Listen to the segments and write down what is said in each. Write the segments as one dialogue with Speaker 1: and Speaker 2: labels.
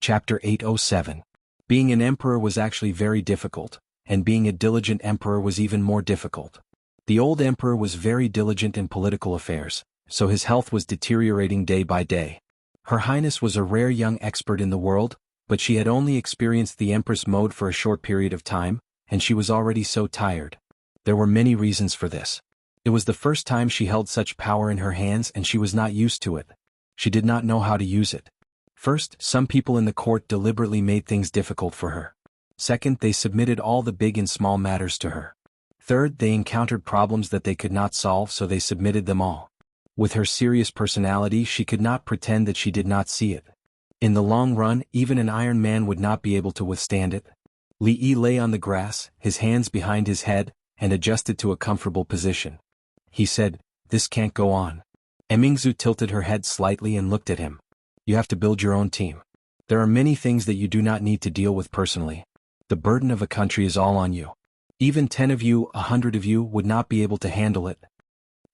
Speaker 1: Chapter 807. Being an emperor was actually very difficult, and being a diligent emperor was even more difficult. The old emperor was very diligent in political affairs, so his health was deteriorating day by day. Her Highness was a rare young expert in the world, but she had only experienced the Empress mode for a short period of time, and she was already so tired. There were many reasons for this. It was the first time she held such power in her hands and she was not used to it. She did not know how to use it. First, some people in the court deliberately made things difficult for her. Second, they submitted all the big and small matters to her. Third, they encountered problems that they could not solve, so they submitted them all. With her serious personality, she could not pretend that she did not see it. In the long run, even an Iron Man would not be able to withstand it. Li Yi lay on the grass, his hands behind his head, and adjusted to a comfortable position. He said, "This can't go on." Emingzu tilted her head slightly and looked at him. "You have to build your own team. There are many things that you do not need to deal with personally. The burden of a country is all on you. Even 10 of you, 100 of you would not be able to handle it."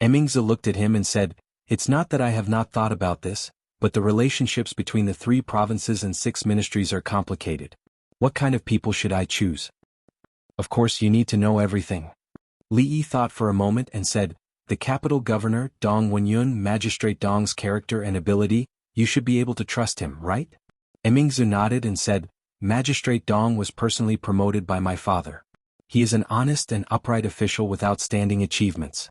Speaker 1: Emingzu looked at him and said, "It's not that I have not thought about this, but the relationships between the 3 provinces and 6 ministries are complicated. What kind of people should I choose? Of course you need to know everything." Li Yi thought for a moment and said, "The capital governor, Dong Wenyun, Magistrate Dong's character and ability, you should be able to trust him, right?" Emingzu nodded and said, "Magistrate Dong was personally promoted by my father. He is an honest and upright official with outstanding achievements.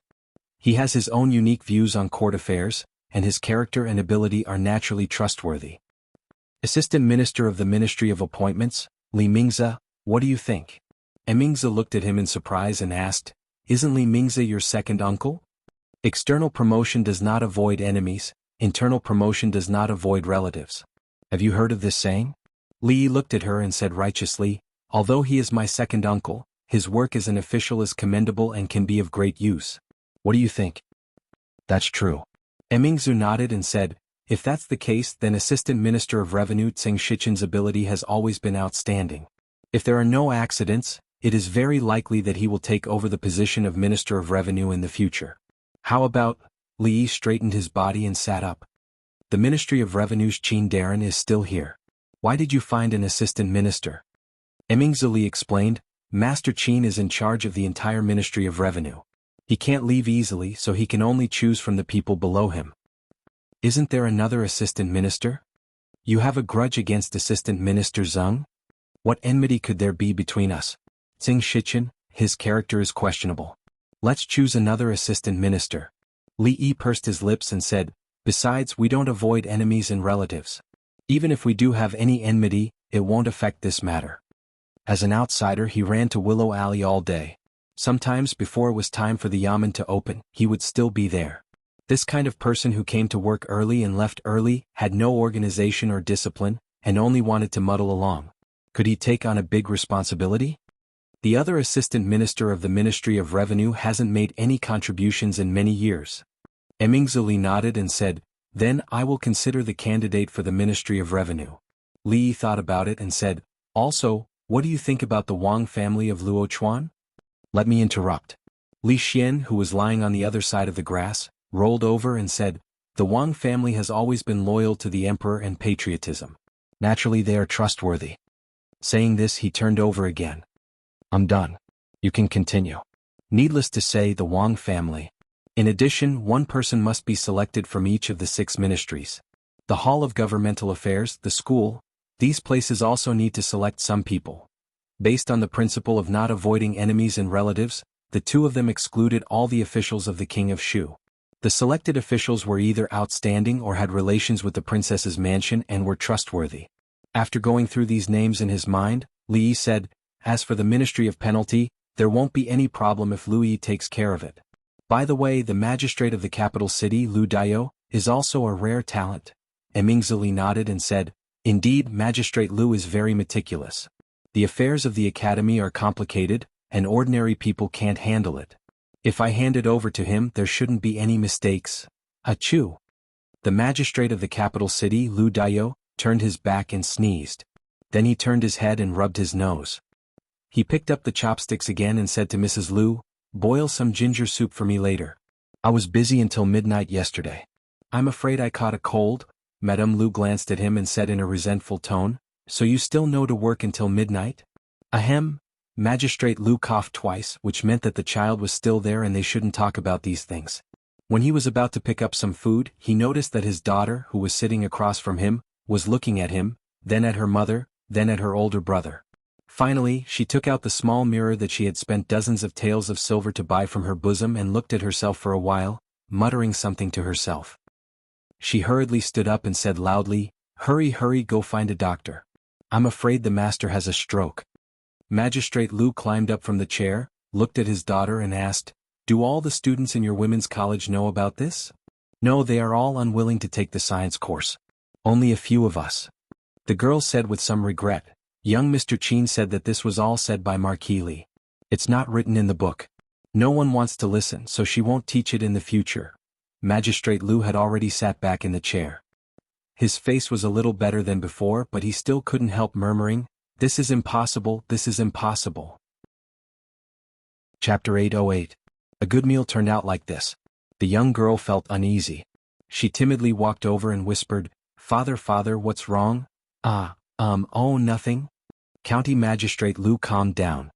Speaker 1: He has his own unique views on court affairs, and his character and ability are naturally trustworthy." Assistant Minister of the Ministry of Appointments, Li Mingze, what do you think? Emingze looked at him in surprise and asked, "Isn't Li Mingze your second uncle? External promotion does not avoid enemies, internal promotion does not avoid relatives. Have you heard of this saying?" Li Yi looked at her and said righteously, "Although he is my second uncle, his work as an official is commendable and can be of great use. What do you think?" "That's true." Emingzu nodded and said, "If that's the case, then Assistant Minister of Revenue Tseng Shichen's ability has always been outstanding. If there are no accidents, it is very likely that he will take over the position of Minister of Revenue in the future. How about..." Li Yi straightened his body and sat up. "The Ministry of Revenue's Qin Darren is still here. Why did you find an assistant minister?" Emingzu Li explained, "Master Qin is in charge of the entire Ministry of Revenue. He can't leave easily, so he can only choose from the people below him." "Isn't there another assistant minister? You have a grudge against Assistant Minister Zeng? What enmity could there be between us? Tseng Shichen, his character is questionable. Let's choose another assistant minister." Li Yi pursed his lips and said, "Besides, we don't avoid enemies and relatives. Even if we do have any enmity, it won't affect this matter." As an outsider, he ran to Willow Alley all day. Sometimes before it was time for the yamen to open, he would still be there. This kind of person who came to work early and left early, had no organization or discipline, and only wanted to muddle along. Could he take on a big responsibility? The other assistant minister of the Ministry of Revenue hasn't made any contributions in many years. Emingzu Li nodded and said, "Then I will consider the candidate for the Ministry of Revenue." Li Yi thought about it and said, "Also, what do you think about the Wang family of Luochuan?" Let me interrupt. Li Xian, who was lying on the other side of the grass, rolled over and said, "The Wang family has always been loyal to the emperor and patriotism. Naturally they are trustworthy." Saying this, he turned over again. "I'm done. You can continue." Needless to say, the Wang family. In addition, one person must be selected from each of the 6 ministries. The Hall of Governmental Affairs, the school, these places also need to select some people. Based on the principle of not avoiding enemies and relatives, the 2 of them excluded all the officials of the King of Shu. The selected officials were either outstanding or had relations with the princess's mansion and were trustworthy. After going through these names in his mind, Li Yi said, "As for the Ministry of Penalty, there won't be any problem if Lu Yi takes care of it. By the way, the magistrate of the capital city, Lu Daio, is also a rare talent." Emingzu Li nodded and said, "Indeed, Magistrate Lu is very meticulous. The affairs of the academy are complicated, and ordinary people can't handle it. If I hand it over to him, there shouldn't be any mistakes. Achoo." The magistrate of the capital city, Lu Daio, turned his back and sneezed. Then he turned his head and rubbed his nose. He picked up the chopsticks again and said to Mrs. Lu, "Boil some ginger soup for me later. I was busy until midnight yesterday." "I'm afraid I caught a cold." Madame Lu glanced at him and said in a resentful tone, So you still know to work until midnight? Ahem. Magistrate Lu coughed twice, which meant that the child was still there and they shouldn't talk about these things. When he was about to pick up some food, he noticed that his daughter, who was sitting across from him, was looking at him, then at her mother, then at her older brother. Finally, she took out the small mirror that she had spent dozens of taels of silver to buy from her bosom and looked at herself for a while, muttering something to herself. She hurriedly stood up and said loudly, "Hurry, hurry, go find a doctor. I'm afraid the master has a stroke." Magistrate Lu climbed up from the chair, looked at his daughter and asked, "Do all the students in your women's college know about this?" "No, they are all unwilling to take the science course. Only a few of us." The girl said with some regret. Young Mr. Qin said that this was all said by Marquis Li. "It's not written in the book. No one wants to listen, so she won't teach it in the future." Magistrate Lu had already sat back in the chair. His face was a little better than before, but he still couldn't help murmuring, "This is impossible, this is impossible." Chapter 808. A good meal turned out like this. The young girl felt uneasy. She timidly walked over and whispered, "Father, father, what's wrong?" Oh, nothing." County Magistrate Lu calmed down.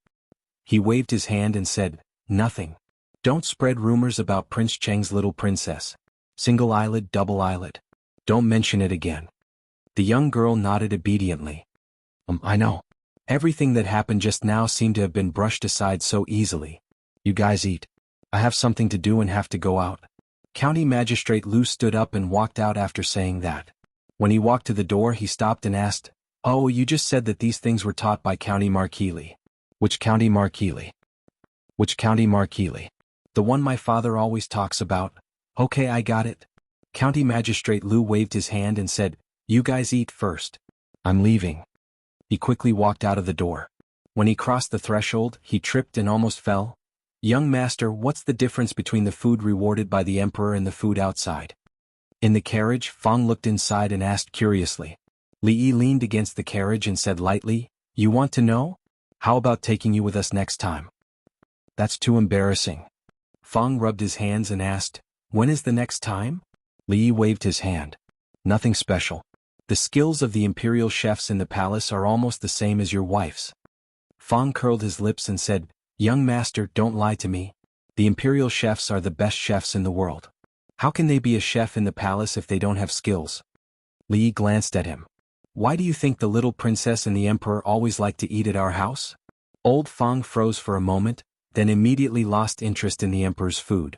Speaker 1: He waved his hand and said, "Nothing. Don't spread rumors about Prince Cheng's little princess. Single eyelid, double eyelid. Don't mention it again." The young girl nodded obediently. I know. Everything that happened just now seemed to have been brushed aside so easily. You guys eat. I have something to do and have to go out." County Magistrate Lu stood up and walked out after saying that. When he walked to the door he stopped and asked, "Oh, you just said that these things were taught by County Marquis Li. Which County Marquis Li?" "Which County Marquis Li?" "The one my father always talks about." "Okay, I got it." County Magistrate Lu waved his hand and said, "You guys eat first. I'm leaving." He quickly walked out of the door. When he crossed the threshold, he tripped and almost fell. "Young master, what's the difference between the food rewarded by the emperor and the food outside?" In the carriage, Fong looked inside and asked curiously. Li Yi leaned against the carriage and said lightly, "You want to know? How about taking you with us next time?" "That's too embarrassing." Fong rubbed his hands and asked, "When is the next time?" Li Yi waved his hand. "Nothing special. The skills of the imperial chefs in the palace are almost the same as your wife's." Fong curled his lips and said, "Young master, don't lie to me. The imperial chefs are the best chefs in the world. How can they be a chef in the palace if they don't have skills?" Li Yi glanced at him. "Why do you think the little princess and the emperor always like to eat at our house?" Old Fong froze for a moment, then immediately lost interest in the emperor's food.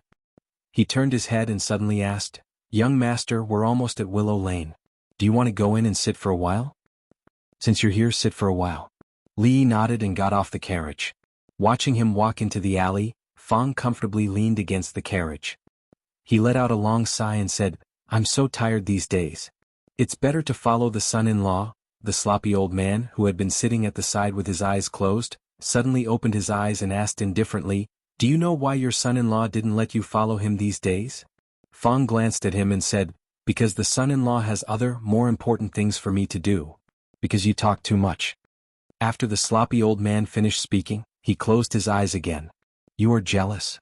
Speaker 1: He turned his head and suddenly asked, "Young master, we're almost at Willow Lane. Do you want to go in and sit for a while?" "Since you're here, sit for a while." Li Yi nodded and got off the carriage. Watching him walk into the alley, Fong comfortably leaned against the carriage. He let out a long sigh and said, "I'm so tired these days. It's better to follow the son-in-law." The sloppy old man, who had been sitting at the side with his eyes closed, suddenly opened his eyes and asked indifferently, "Do you know why your son-in-law didn't let you follow him these days?" Fong glanced at him and said, "Because the son-in-law has other, more important things for me to do. Because you talk too much." After the sloppy old man finished speaking, he closed his eyes again. "You are jealous?"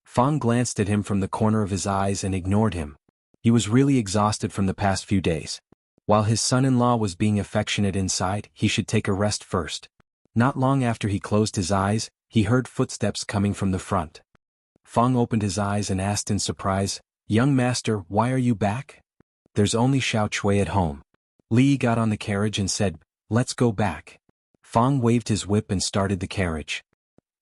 Speaker 1: Fong glanced at him from the corner of his eyes and ignored him. He was really exhausted from the past few days. While his son-in-law was being affectionate inside, he should take a rest first. Not long after he closed his eyes, he heard footsteps coming from the front. Fong opened his eyes and asked in surprise, "Young master, why are you back?" "There's only Xiao Chui at home." Li Yi got on the carriage and said, "Let's go back." Fong waved his whip and started the carriage.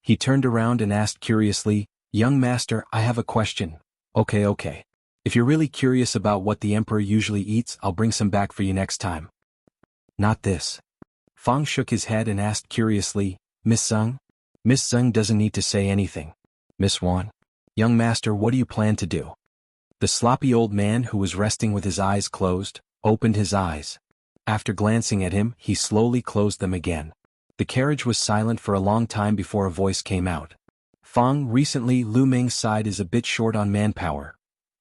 Speaker 1: He turned around and asked curiously, "Young master, I have a question." Okay. If you're really curious about what the emperor usually eats, I'll bring some back for you next time." "Not this." Fong shook his head and asked curiously, "Miss Zeng?" "Miss Zeng doesn't need to say anything." "Miss Wan?" "Young master, what do you plan to do?" The sloppy old man, who was resting with his eyes closed, opened his eyes. After glancing at him, he slowly closed them again. The carriage was silent for a long time before a voice came out. "Fong, recently Lu Meng's side is a bit short on manpower."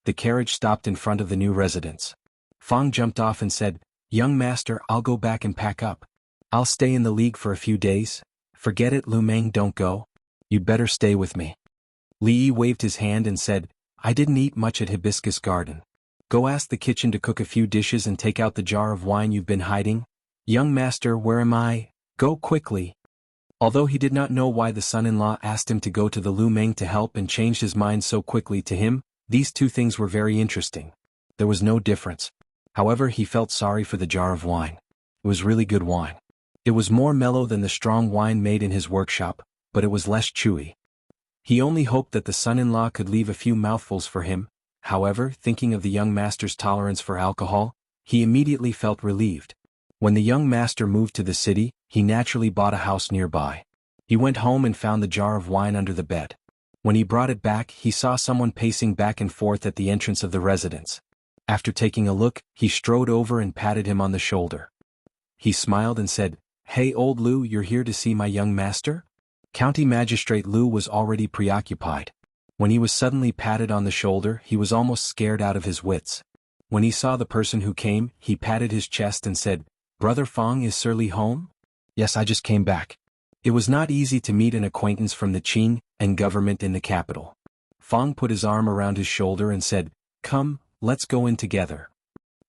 Speaker 1: The carriage stopped in front of the new residence. Fong jumped off and said, "Young master, I'll go back and pack up. I'll stay in the league for a few days." "Forget it, Lu Meng, don't go. You'd better stay with me." Li Yi waved his hand and said, "I didn't eat much at Hibiscus Garden. Go ask the kitchen to cook a few dishes and take out the jar of wine you've been hiding." "Young master, where am I? Go quickly." Although he did not know why the son-in-law asked him to go to the Lu Meng to help and changed his mind so quickly to him, these two things were very interesting. There was no difference. However, he felt sorry for the jar of wine. It was really good wine. It was more mellow than the strong wine made in his workshop, but it was less chewy. He only hoped that the son-in-law could leave a few mouthfuls for him. However, thinking of the young master's tolerance for alcohol, he immediately felt relieved. When the young master moved to the city, he naturally bought a house nearby. He went home and found the jar of wine under the bed. When he brought it back, he saw someone pacing back and forth at the entrance of the residence. After taking a look, he strode over and patted him on the shoulder. He smiled and said, "Hey old Lu, you're here to see my young master?" County Magistrate Lu was already preoccupied. When he was suddenly patted on the shoulder, he was almost scared out of his wits. When he saw the person who came, he patted his chest and said, "Brother Fong, is Sir Li home?" "Yes, I just came back." It was not easy to meet an acquaintance from the Qing and government in the capital. Fong put his arm around his shoulder and said, "Come, let's go in together."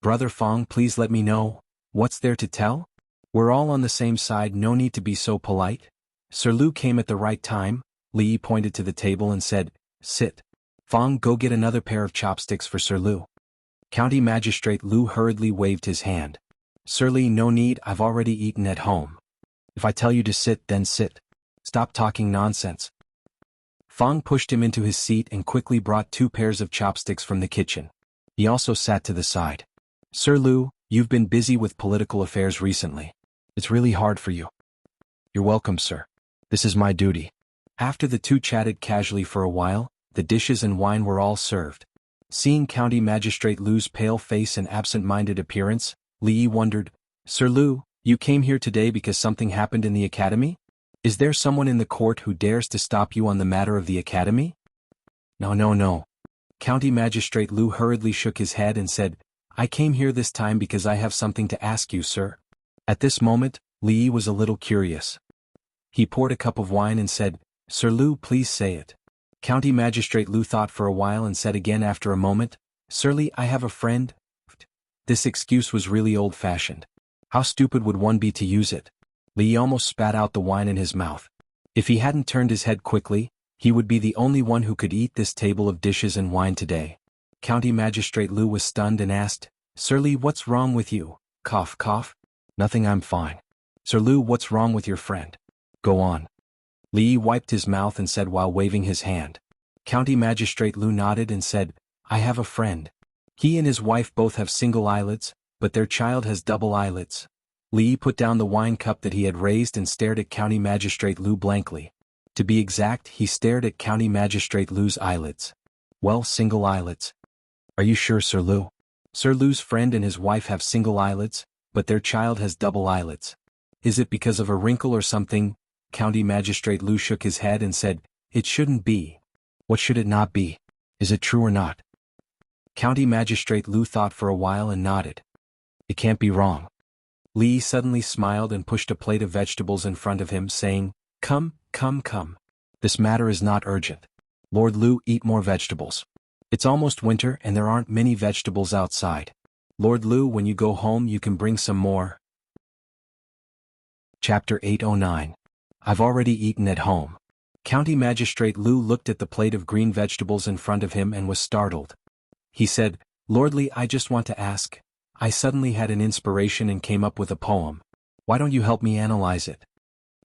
Speaker 1: "Brother Fong, please let me know. What's there to tell? We're all on the same side, no need to be so polite." Sir Lu came at the right time. Li pointed to the table and said, "Sit. Fong, go get another pair of chopsticks for Sir Lu." County Magistrate Lu hurriedly waved his hand. "Sir Li, no need, I've already eaten at home. If I tell you to sit, then sit. Stop talking nonsense." Fong pushed him into his seat and quickly brought 2 pairs of chopsticks from the kitchen. He also sat to the side. "Sir Lu, you've been busy with political affairs recently. It's really hard for you." "You're welcome, sir. This is my duty." After the two chatted casually for a while, the dishes and wine were all served. Seeing County Magistrate Lu's pale face and absent-minded appearance, Li wondered, "Sir Lu, you came here today because something happened in the academy? Is there someone in the court who dares to stop you on the matter of the academy?" No. County Magistrate Lu hurriedly shook his head and said, "I came here this time because I have something to ask you, sir." At this moment, Li was a little curious. He poured a cup of wine and said, "Sir Lu, please say it." County Magistrate Lu thought for a while and said again after a moment, "Sir Li, I have a friend." This excuse was really old-fashioned. How stupid would one be to use it? Li almost spat out the wine in his mouth. If he hadn't turned his head quickly, he would be the only one who could eat this table of dishes and wine today. County Magistrate Lu was stunned and asked, "Sir Li, what's wrong with you?" Cough, cough. "Nothing, I'm fine." "Sir Lu, what's wrong with your friend? Go on." Li wiped his mouth and said while waving his hand. County Magistrate Lu nodded and said, "I have a friend. He and his wife both have single eyelids, but their child has double eyelids." Li put down the wine cup that he had raised and stared at County Magistrate Lu blankly. To be exact, he stared at County Magistrate Lu's eyelids. "Well, single eyelids. Are you sure, Sir Lu?" "Sir Lu's friend and his wife have single eyelids, but their child has double eyelids. Is it because of a wrinkle or something?" County Magistrate Lu shook his head and said, "It shouldn't be." "What should it not be? Is it true or not?" County Magistrate Lu thought for a while and nodded. "It can't be wrong." Li suddenly smiled and pushed a plate of vegetables in front of him, saying, Come. This matter is not urgent. Lord Lu, eat more vegetables. It's almost winter and there aren't many vegetables outside. Lord Lu, when you go home you can bring some more." Chapter 809. I've already eaten at home. County Magistrate Lu looked at the plate of green vegetables in front of him and was startled. He said, "Lord Li, I just want to ask. I suddenly had an inspiration and came up with a poem. Why don't you help me analyze it?"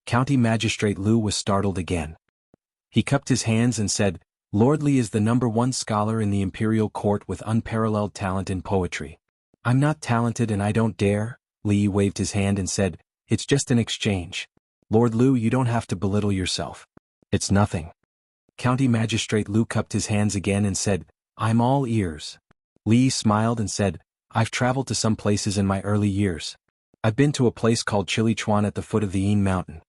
Speaker 1: County Magistrate Lu was startled again. He cupped his hands and said, "Lord Li is the #1 scholar in the imperial court with unparalleled talent in poetry. I'm not talented and I don't dare." Li waved his hand and said, "It's just an exchange. Lord Lu, you don't have to belittle yourself. It's nothing." County Magistrate Lu cupped his hands again and said, "I'm all ears." Li smiled and said, "I've traveled to some places in my early years. I've been to a place called Xuanhuan at the foot of the Yin Mountain."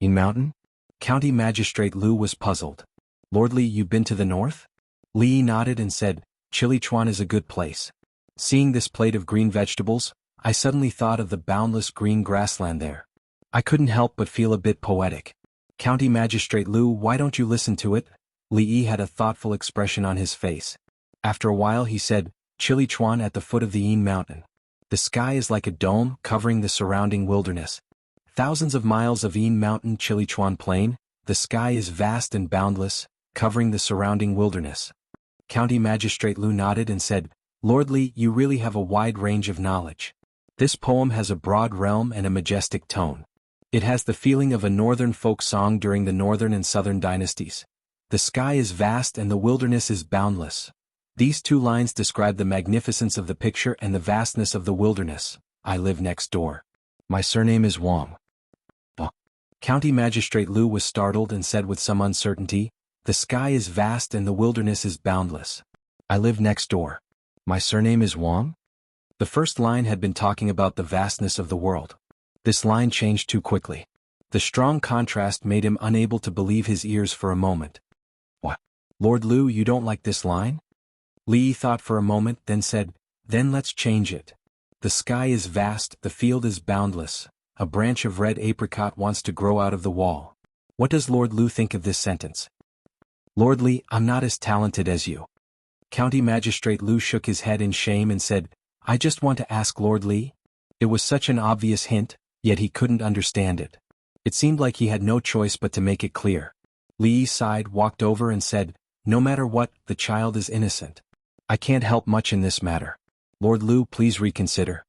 Speaker 1: "Yin Mountain?" County Magistrate Lu was puzzled. "Lord Li, you've been to the north?" Li nodded and said, "Xuanhuan is a good place. Seeing this plate of green vegetables, I suddenly thought of the boundless green grassland there. I couldn't help but feel a bit poetic." "County Magistrate Lu, why don't you listen to it?" Li had a thoughtful expression on his face. After a while he said, "Xuanhuan at the foot of the Yin Mountain. The sky is like a dome covering the surrounding wilderness. Thousands of miles of Mountain Chilichuan Plain, the sky is vast and boundless, covering the surrounding wilderness. County Magistrate Lu nodded and said, Lord Li, you really have a wide range of knowledge. This poem has a broad realm and a majestic tone. It has the feeling of a northern folk song during the northern and southern dynasties. The sky is vast and the wilderness is boundless. These two lines describe the magnificence of the picture and the vastness of the wilderness. I live next door. My surname is Wang. County Magistrate Lu was startled and said with some uncertainty, The sky is vast and the wilderness is boundless. I live next door. My surname is Wang? The first line had been talking about the vastness of the world. This line changed too quickly. The strong contrast made him unable to believe his ears for a moment. What? Lord Lu, you don't like this line? Li thought for a moment, then said, Then let's change it. The sky is vast, the field is boundless. A branch of red apricot wants to grow out of the wall. What does Lord Lu think of this sentence? Lord Li, I'm not as talented as you. County Magistrate Lu shook his head in shame and said, I just want to ask Lord Li. It was such an obvious hint, yet he couldn't understand it. It seemed like he had no choice but to make it clear. Li sighed, walked over and said, No matter what, the child is innocent. I can't help much in this matter. Lord Lu, please reconsider.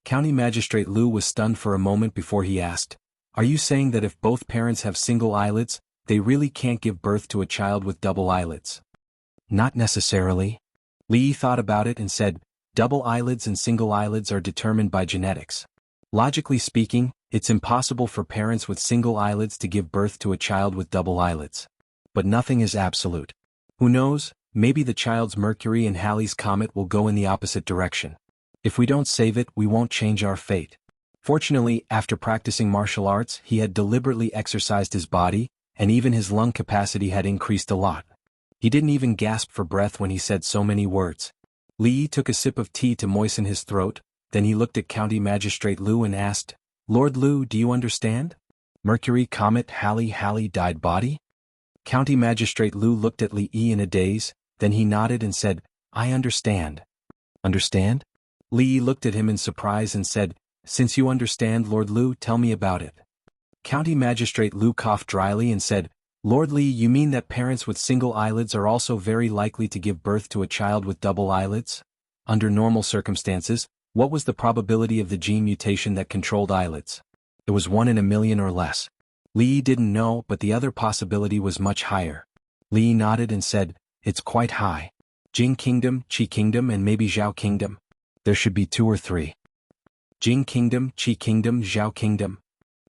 Speaker 1: County Magistrate Lu was stunned for a moment before he asked, Are you saying that if both parents have single eyelids, they really can't give birth to a child with double eyelids? Not necessarily. Li thought about it and said, Double eyelids and single eyelids are determined by genetics. Logically speaking, it's impossible for parents with single eyelids to give birth to a child with double eyelids. But nothing is absolute. Who knows, maybe the child's Mercury and Halley's comet will go in the opposite direction. If we don't save it, we won't change our fate. Fortunately, after practicing martial arts, he had deliberately exercised his body, and even his lung capacity had increased a lot. He didn't even gasp for breath when he said so many words. Li took a sip of tea to moisten his throat, then he looked at County Magistrate Lu and asked, Lord Lu, do you understand? Mercury, comet, Halley died body? County Magistrate Lu looked at Li in a daze, then he nodded and said, I understand. Understand? Li looked at him in surprise and said, Since you understand, Lord Lu, tell me about it. County Magistrate Lu coughed dryly and said, Lord Li, you mean that parents with single eyelids are also very likely to give birth to a child with double eyelids? Under normal circumstances, what was the probability of the gene mutation that controlled eyelids? It was 1 in a million or less. Li didn't know, but the other possibility was much higher. Li nodded and said, It's quite high. Jing Kingdom, Qi Kingdom and maybe Zhao Kingdom. There should be 2 or 3. Jing Kingdom, Qi Kingdom, Zhao Kingdom.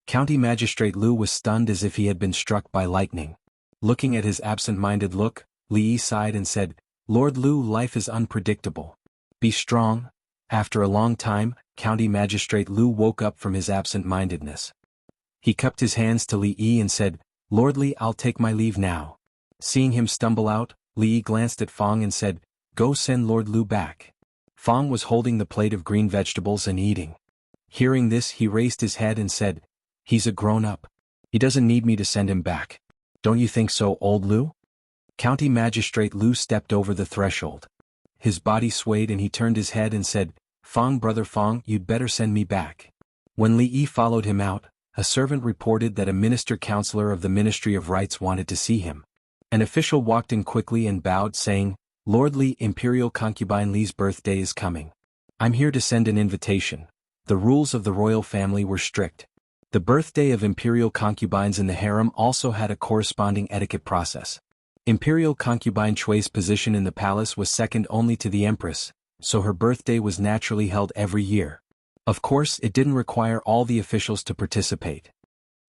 Speaker 1: County Magistrate Lu was stunned as if he had been struck by lightning. Looking at his absent-minded look, Li sighed and said, Lord Lu, life is unpredictable. Be strong. After a long time, County Magistrate Lu woke up from his absent-mindedness. He cupped his hands to Li and said, Lord Li, I'll take my leave now. Seeing him stumble out, Li glanced at Fong and said, Go send Lord Lu back. Fong was holding the plate of green vegetables and eating. Hearing this, he raised his head and said, He's a grown-up. He doesn't need me to send him back. Don't you think so, old Lu? County Magistrate Lu stepped over the threshold. His body swayed and he turned his head and said, Fong, brother Fong, you'd better send me back. When Li followed him out, a servant reported that a minister-counselor of the Ministry of Rights wanted to see him. An official walked in quickly and bowed, saying, Lord Li, Imperial Concubine Li's birthday is coming. I'm here to send an invitation. The rules of the royal family were strict. The birthday of imperial concubines in the harem also had a corresponding etiquette process. Imperial concubine Chui's position in the palace was second only to the empress, so her birthday was naturally held every year. Of course, it didn't require all the officials to participate.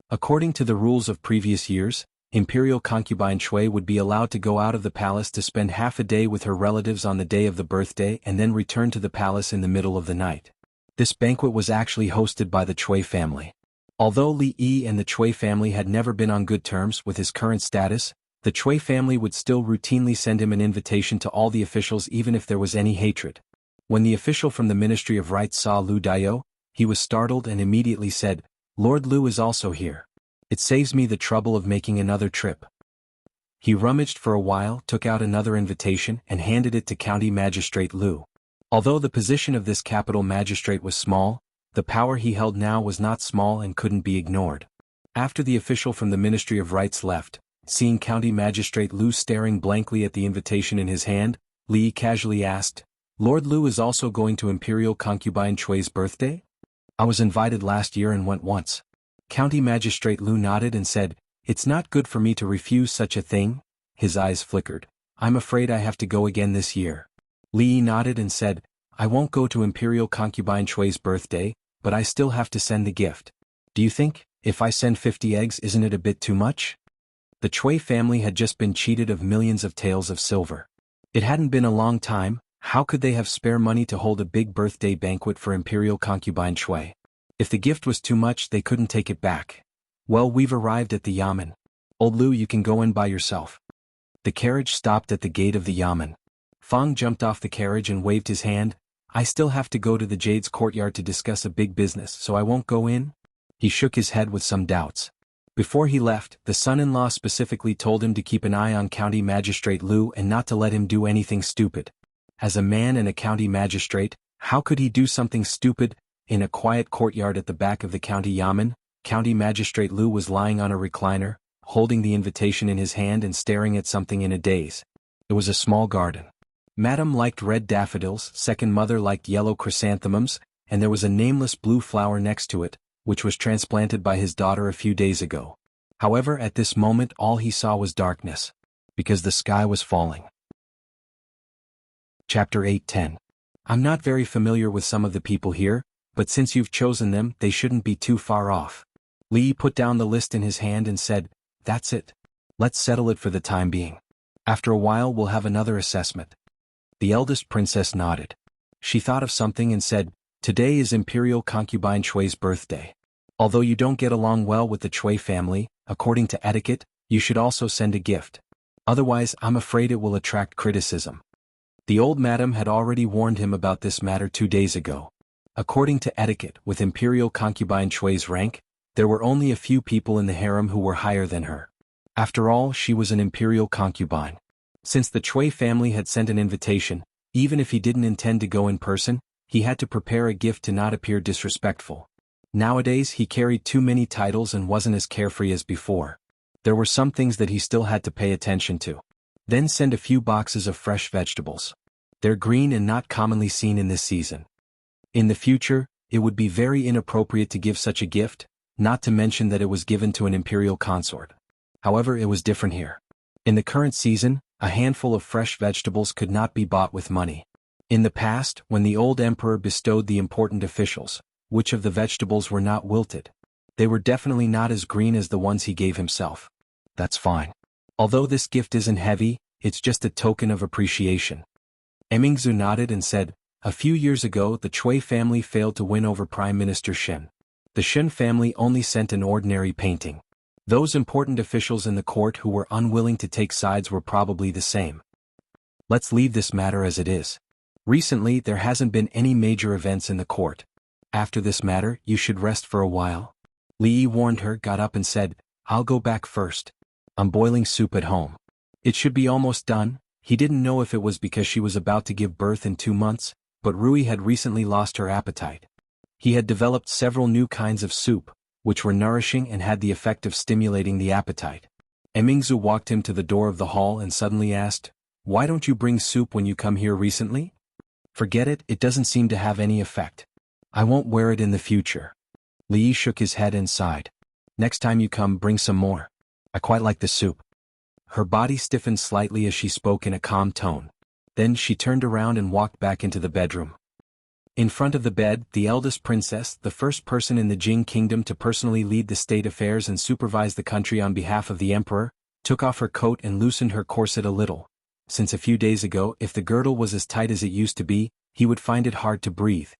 Speaker 1: According to the rules of previous years, Imperial concubine Chui would be allowed to go out of the palace to spend half a day with her relatives on the day of the birthday and then return to the palace in the middle of the night. This banquet was actually hosted by the Chui family. Although Li Yi and the Chui family had never been on good terms with his current status, the Chui family would still routinely send him an invitation to all the officials even if there was any hatred. When the official from the Ministry of Rights saw Lu Daiyou, he was startled and immediately said, "Lord Lu is also here. It saves me the trouble of making another trip." He rummaged for a while, took out another invitation and handed it to County Magistrate Lu. Although the position of this capital magistrate was small, the power he held now was not small and couldn't be ignored. After the official from the Ministry of Rights left, seeing County Magistrate Lu staring blankly at the invitation in his hand, Li casually asked, "Lord Lu is also going to Imperial Concubine Chui's birthday?" "I was invited last year and went once." County Magistrate Lu nodded and said, "It's not good for me to refuse such a thing." His eyes flickered. "I'm afraid I have to go again this year." Li nodded and said, "I won't go to Imperial Concubine Chui's birthday, but I still have to send the gift. Do you think, if I send 50 eggs, isn't it a bit too much?" The Chui family had just been cheated of millions of taels of silver. It hadn't been a long time. How could they have spare money to hold a big birthday banquet for Imperial Concubine Chui? If the gift was too much, they couldn't take it back. "Well, we've arrived at the Yamen. Old Lu, you can go in by yourself." The carriage stopped at the gate of the Yamen. Fang jumped off the carriage and waved his hand. "I still have to go to the Jade's courtyard to discuss a big business, so I won't go in?" He shook his head with some doubts. Before he left, the son-in-law specifically told him to keep an eye on County Magistrate Lu and not to let him do anything stupid. As a man and a county magistrate, how could he do something stupid? In a quiet courtyard at the back of the county Yamen, County Magistrate Lu was lying on a recliner, holding the invitation in his hand and staring at something in a daze. It was a small garden. Madam liked red daffodils, second mother liked yellow chrysanthemums, and there was a nameless blue flower next to it, which was transplanted by his daughter a few days ago. However, at this moment all he saw was darkness, because the sky was falling. Chapter 8:10. I'm not very familiar with some of the people here, but since you've chosen them, they shouldn't be too far off. Li put down the list in his hand and said, "That's it. Let's settle it for the time being. After a while we'll have another assessment." The eldest princess nodded. She thought of something and said, "Today is Imperial Concubine Chui's birthday. Although you don't get along well with the Chui family, according to etiquette, you should also send a gift. Otherwise, I'm afraid it will attract criticism." The old madam had already warned him about this matter 2 days ago. According to etiquette, with Imperial Concubine Chui's rank, there were only a few people in the harem who were higher than her. After all, she was an imperial concubine. Since the Chui family had sent an invitation, even if he didn't intend to go in person, he had to prepare a gift to not appear disrespectful. Nowadays he carried too many titles and wasn't as carefree as before. There were some things that he still had to pay attention to. Then send a few boxes of fresh vegetables. They're green and not commonly seen in this season. In the future, it would be very inappropriate to give such a gift, not to mention that it was given to an imperial consort. However, it was different here. In the current season, a handful of fresh vegetables could not be bought with money. In the past, when the old emperor bestowed the important officials, which of the vegetables were not wilted? They were definitely not as green as the ones he gave himself. That's fine. Although this gift isn't heavy, it's just a token of appreciation. Emingzu nodded and said, "A few years ago the Chui family failed to win over Prime Minister Shen. The Shen family only sent an ordinary painting. Those important officials in the court who were unwilling to take sides were probably the same. Let's leave this matter as it is. Recently there hasn't been any major events in the court. After this matter, you should rest for a while." Li warned her, got up and said, "I'll go back first. I'm boiling soup at home. It should be almost done." He didn't know if it was because she was about to give birth in 2 months, but Rui had recently lost her appetite. He had developed several new kinds of soup, which were nourishing and had the effect of stimulating the appetite. Emingzu walked him to the door of the hall and suddenly asked, "Why don't you bring soup when you come here recently?" "Forget it, it doesn't seem to have any effect. I won't wear it in the future." Li shook his head and sighed. "Next time you come, bring some more. I quite like the soup." Her body stiffened slightly as she spoke in a calm tone. Then she turned around and walked back into the bedroom. In front of the bed, the eldest princess, the first person in the Jing kingdom to personally lead the state affairs and supervise the country on behalf of the emperor, took off her coat and loosened her corset a little. Since a few days ago, if the girdle was as tight as it used to be, he would find it hard to breathe.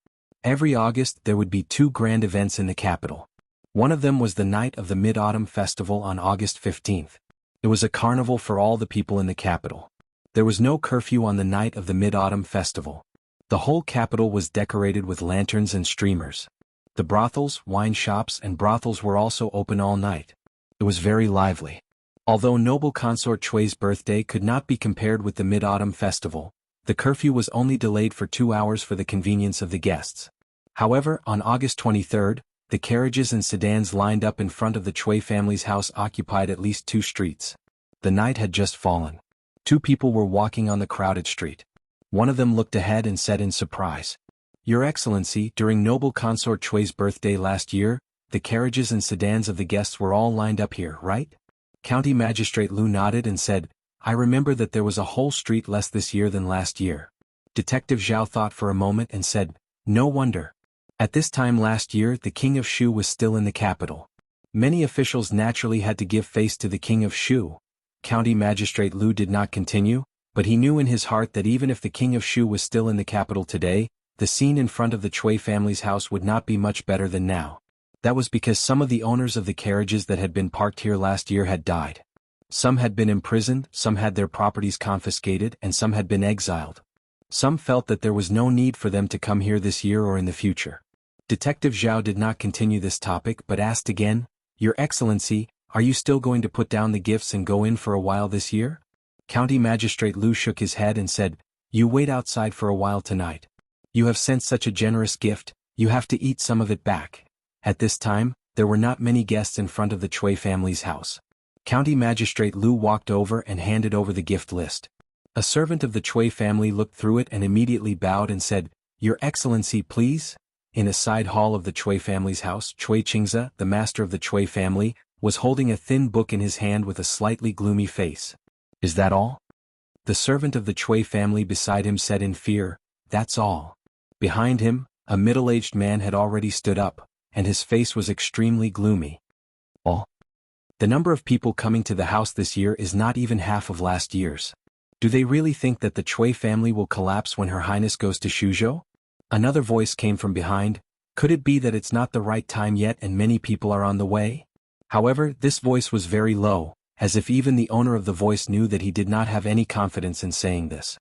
Speaker 1: Every August there would be 2 grand events in the capital. One of them was the night of the Mid-Autumn Festival on August 15th. It was a carnival for all the people in the capital. There was no curfew on the night of the Mid-Autumn Festival. The whole capital was decorated with lanterns and streamers. The brothels, wine shops and brothels were also open all night. It was very lively. Although noble consort Chui's birthday could not be compared with the Mid-Autumn Festival, The curfew was only delayed for 2 hours for the convenience of the guests. However, on August 23rd, the carriages and sedans lined up in front of the Chui family's house occupied at least 2 streets. The night had just fallen. 2 people were walking on the crowded street. One of them looked ahead and said in surprise, "Your Excellency, during noble consort Chui's birthday last year, the carriages and sedans of the guests were all lined up here, right?" County Magistrate Lu nodded and said, "I remember that there was a whole street less this year than last year." Detective Zhao thought for a moment and said, "No wonder. At this time last year the King of Shu was still in the capital. Many officials naturally had to give face to the King of Shu." County Magistrate Lu did not continue, but he knew in his heart that even if the King of Shu was still in the capital today, the scene in front of the Chui family's house would not be much better than now. That was because some of the owners of the carriages that had been parked here last year had died. Some had been imprisoned, some had their properties confiscated, and some had been exiled. Some felt that there was no need for them to come here this year or in the future. Detective Zhao did not continue this topic but asked again, "Your Excellency, are you still going to put down the gifts and go in for a while this year?" County Magistrate Lu shook his head and said, "You wait outside for a while tonight. You have sent such a generous gift, you have to eat some of it back." At this time, there were not many guests in front of the Chui family's house. County Magistrate Lu walked over and handed over the gift list. A servant of the Chui family looked through it and immediately bowed and said, "Your Excellency, please." In a side hall of the Chui family's house, xianxia, the master of the Chui family, was holding a thin book in his hand with a slightly gloomy face. "Is that all?" The servant of the Chui family beside him said in fear, "That's all." Behind him, a middle-aged man had already stood up, and his face was extremely gloomy. "All? The number of people coming to the house this year is not even half of last year's. Do they really think that the Chui family will collapse when Her Highness goes to Shuzhou?" Another voice came from behind, "Could it be that it's not the right time yet and many people are on the way?" However, this voice was very low, as if even the owner of the voice knew that he did not have any confidence in saying this.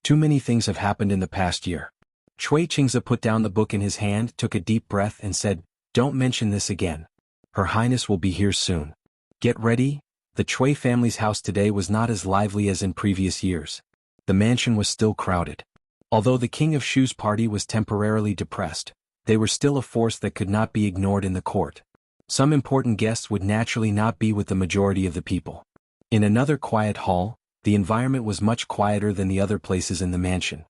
Speaker 1: Too many things have happened in the past year. Chui Qingzi put down the book in his hand, took a deep breath and said, "Don't mention this again. Her Highness will be here soon. Get ready." The Chui family's house today was not as lively as in previous years. The mansion was still crowded. Although the King of Shu's party was temporarily depressed, they were still a force that could not be ignored in the court. Some important guests would naturally not be with the majority of the people. In another quiet hall, the environment was much quieter than the other places in the mansion.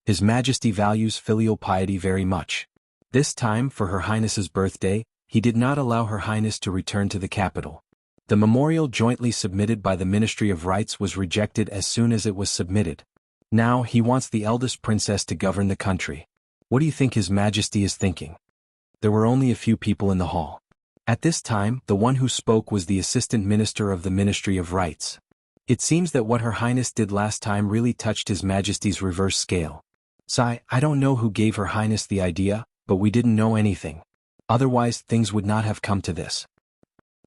Speaker 1: His Majesty values filial piety very much. This time, for Her Highness's birthday, he did not allow Her Highness to return to the capital. The memorial jointly submitted by the Ministry of Rights was rejected as soon as it was submitted. Now he wants the eldest princess to govern the country. What do you think His Majesty is thinking? There were only a few people in the hall. At this time, the one who spoke was the Assistant Minister of the Ministry of Rights. It seems that what Her Highness did last time really touched His Majesty's reverse scale. "Sai, I don't know who gave Her Highness the idea, but we didn't know anything. Otherwise, things would not have come to this.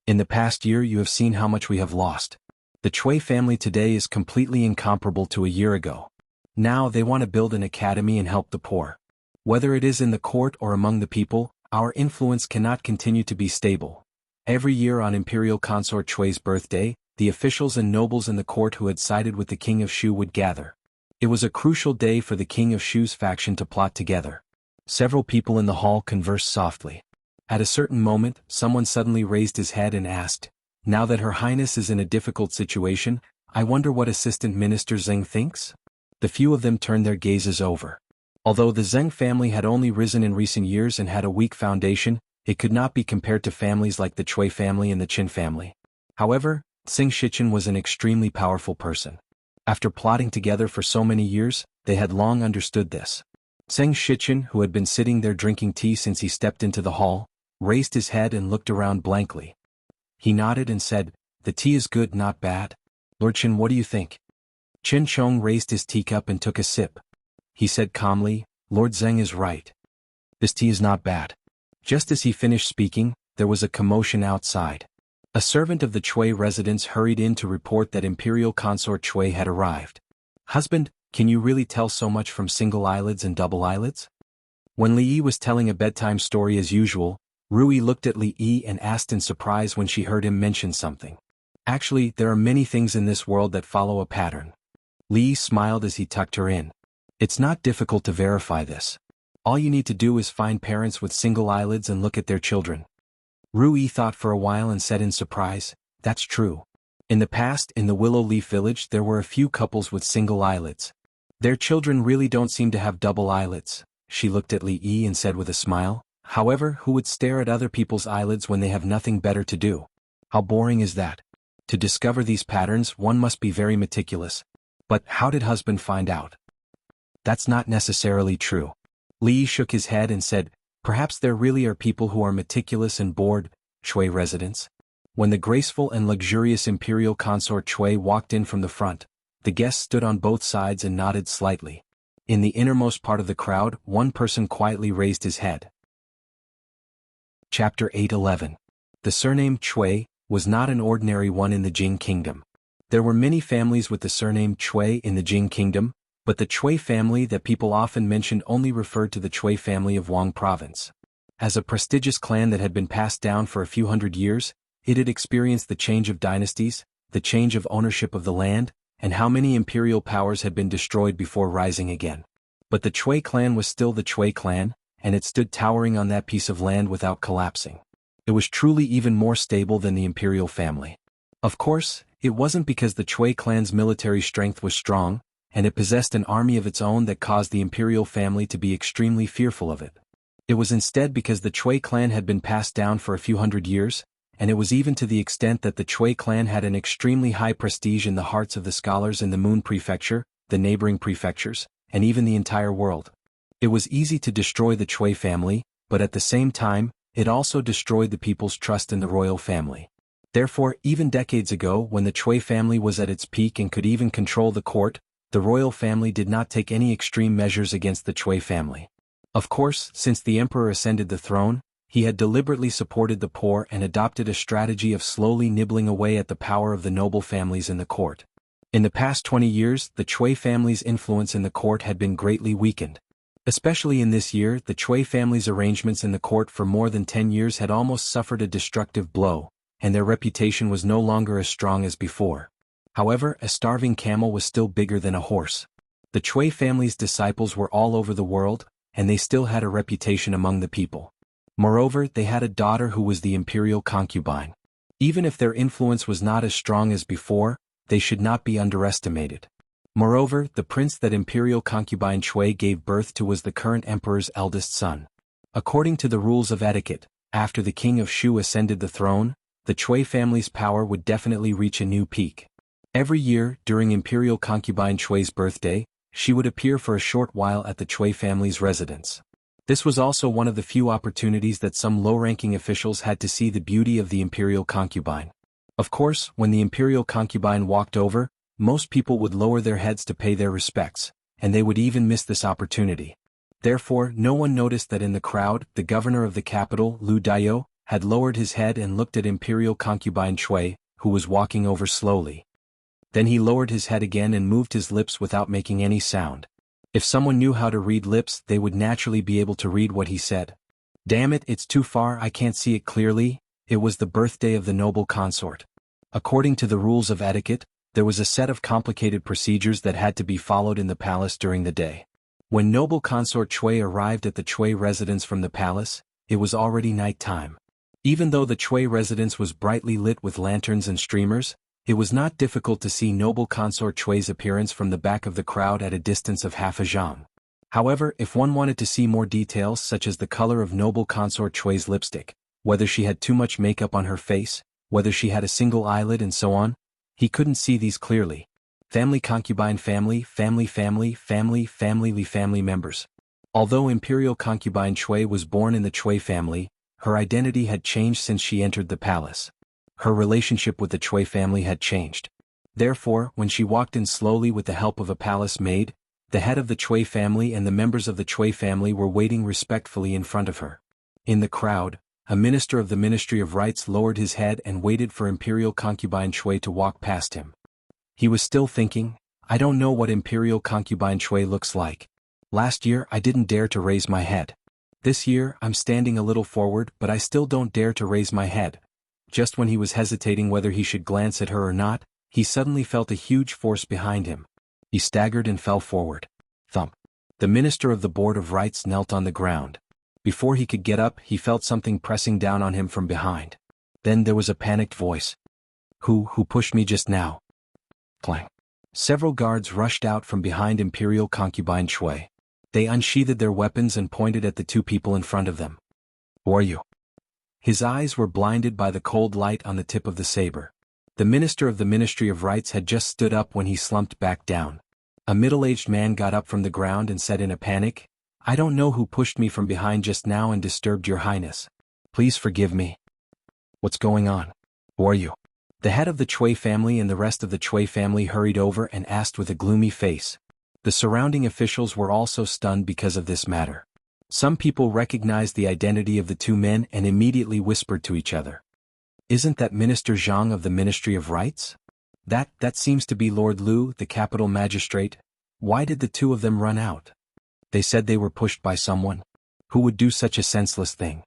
Speaker 1: In the past year you have seen how much we have lost. The Chui family today is completely incomparable to a year ago. Now they want to build an academy and help the poor. Whether it is in the court or among the people, our influence cannot continue to be stable." Every year on Imperial Consort Chui's birthday, the officials and nobles in the court who had sided with the King of Shu would gather. It was a crucial day for the King of Shu's faction to plot together. Several people in the hall conversed softly. At a certain moment, someone suddenly raised his head and asked, "Now that Her Highness is in a difficult situation, I wonder what Assistant Minister Zheng thinks?" The few of them turned their gazes over. Although the Zheng family had only risen in recent years and had a weak foundation, it could not be compared to families like the Chui family and the Qin family. However, Xing Shichen was an extremely powerful person. After plotting together for so many years, they had long understood this. Xing Shichen, who had been sitting there drinking tea since he stepped into the hall, raised his head and looked around blankly. He nodded and said, "The tea is good, not bad. Lord Qin, what do you think?" Qin Chong raised his teacup and took a sip. He said calmly, "Lord Zheng is right. This tea is not bad." Just as he finished speaking, there was a commotion outside. A servant of the Chui residence hurried in to report that Imperial Consort Chui had arrived. "Husband, can you really tell so much from single eyelids and double eyelids?" When Li Yi was telling a bedtime story as usual, Rui looked at Li Yi and asked in surprise when she heard him mention something. "Actually, there are many things in this world that follow a pattern." Li smiled as he tucked her in. It's not difficult to verify this. All you need to do is find parents with single eyelids and look at their children. Rui thought for a while and said in surprise, that's true. In the past, in the Willow Leaf Village there were a few couples with single eyelids. Their children really don't seem to have double eyelids. She looked at Li Yi and said with a smile, however, who would stare at other people's eyelids when they have nothing better to do? How boring is that? To discover these patterns one must be very meticulous. But how did husband find out? That's not necessarily true. Li shook his head and said, perhaps there really are people who are meticulous and bored, Chui residents. When the graceful and luxurious imperial consort Chui walked in from the front, the guests stood on both sides and nodded slightly. In the innermost part of the crowd, one person quietly raised his head. Chapter 8:11. The surname Chui was not an ordinary one in the Jing Kingdom. There were many families with the surname Chui in the Jing Kingdom, but the Chui family that people often mentioned only referred to the Chui family of Wang Province. As a prestigious clan that had been passed down for a few hundred years, it had experienced the change of dynasties, the change of ownership of the land, and how many imperial powers had been destroyed before rising again. But the Chui clan was still the Chui clan, and it stood towering on that piece of land without collapsing. It was truly even more stable than the imperial family. Of course, it wasn't because the Chui clan's military strength was strong, and it possessed an army of its own that caused the imperial family to be extremely fearful of it. It was instead because the Chui clan had been passed down for a few hundred years, and it was even to the extent that the Chui clan had an extremely high prestige in the hearts of the scholars in the Moon Prefecture, the neighboring prefectures, and even the entire world. It was easy to destroy the Chui family, but at the same time, it also destroyed the people's trust in the royal family. Therefore, even decades ago when the Chui family was at its peak and could even control the court, the royal family did not take any extreme measures against the Chui family. Of course, since the emperor ascended the throne, he had deliberately supported the poor and adopted a strategy of slowly nibbling away at the power of the noble families in the court. In the past 20 years, the Chui family's influence in the court had been greatly weakened. Especially in this year, the Chui family's arrangements in the court for more than 10 years had almost suffered a destructive blow, and their reputation was no longer as strong as before. However, a starving camel was still bigger than a horse. The Chui family's disciples were all over the world, and they still had a reputation among the people. Moreover, they had a daughter who was the imperial concubine. Even if their influence was not as strong as before, they should not be underestimated. Moreover, the prince that imperial concubine Chui gave birth to was the current emperor's eldest son. According to the rules of etiquette, after the king of Shu ascended the throne, the Chui family's power would definitely reach a new peak. Every year, during imperial concubine Chui's birthday, she would appear for a short while at the Chui family's residence. This was also one of the few opportunities that some low-ranking officials had to see the beauty of the imperial concubine. Of course, when the imperial concubine walked over, most people would lower their heads to pay their respects, and they would even miss this opportunity. Therefore, no one noticed that in the crowd, the governor of the capital, Lu Dayo, had lowered his head and looked at imperial concubine Chui, who was walking over slowly. Then he lowered his head again and moved his lips without making any sound. If someone knew how to read lips, they would naturally be able to read what he said. Damn it, it's too far, I can't see it clearly. It was the birthday of the noble consort. According to the rules of etiquette, there was a set of complicated procedures that had to be followed in the palace during the day. When noble consort Chui arrived at the Chui residence from the palace, it was already night time. Even though the Chui residence was brightly lit with lanterns and streamers, it was not difficult to see noble consort Chui's appearance from the back of the crowd at a distance of half a zhang. However, if one wanted to see more details such as the color of noble consort Chui's lipstick, whether she had too much makeup on her face, whether she had a single eyelid and so on, he couldn't see these clearly. Family concubine family members. Although imperial concubine Chui was born in the Chui family, her identity had changed since she entered the palace. Her relationship with the Chui family had changed. Therefore, when she walked in slowly with the help of a palace maid, the head of the Chui family and the members of the Chui family were waiting respectfully in front of her. In the crowd, a minister of the Ministry of Rites lowered his head and waited for imperial concubine Chui to walk past him. He was still thinking, I don't know what imperial concubine Chui looks like. Last year I didn't dare to raise my head. This year I'm standing a little forward but I still don't dare to raise my head. Just when he was hesitating whether he should glance at her or not, he suddenly felt a huge force behind him. He staggered and fell forward. Thump. The minister of the Board of Rites knelt on the ground. Before he could get up, he felt something pressing down on him from behind. Then there was a panicked voice. Who pushed me just now? Clang. Several guards rushed out from behind Imperial concubine Chui. They unsheathed their weapons and pointed at the two people in front of them. Who are you? His eyes were blinded by the cold light on the tip of the saber. The minister of the Ministry of Rites had just stood up when he slumped back down. A middle-aged man got up from the ground and said in a panic, I don't know who pushed me from behind just now and disturbed your highness. Please forgive me. What's going on? Who are you? The head of the Chui family and the rest of the Chui family hurried over and asked with a gloomy face. The surrounding officials were also stunned because of this matter. Some people recognized the identity of the two men and immediately whispered to each other. Isn't that Minister Zhang of the Ministry of Rites? That seems to be Lord Lu, the capital magistrate. Why did the two of them run out? They said they were pushed by someone. Who would do such a senseless thing?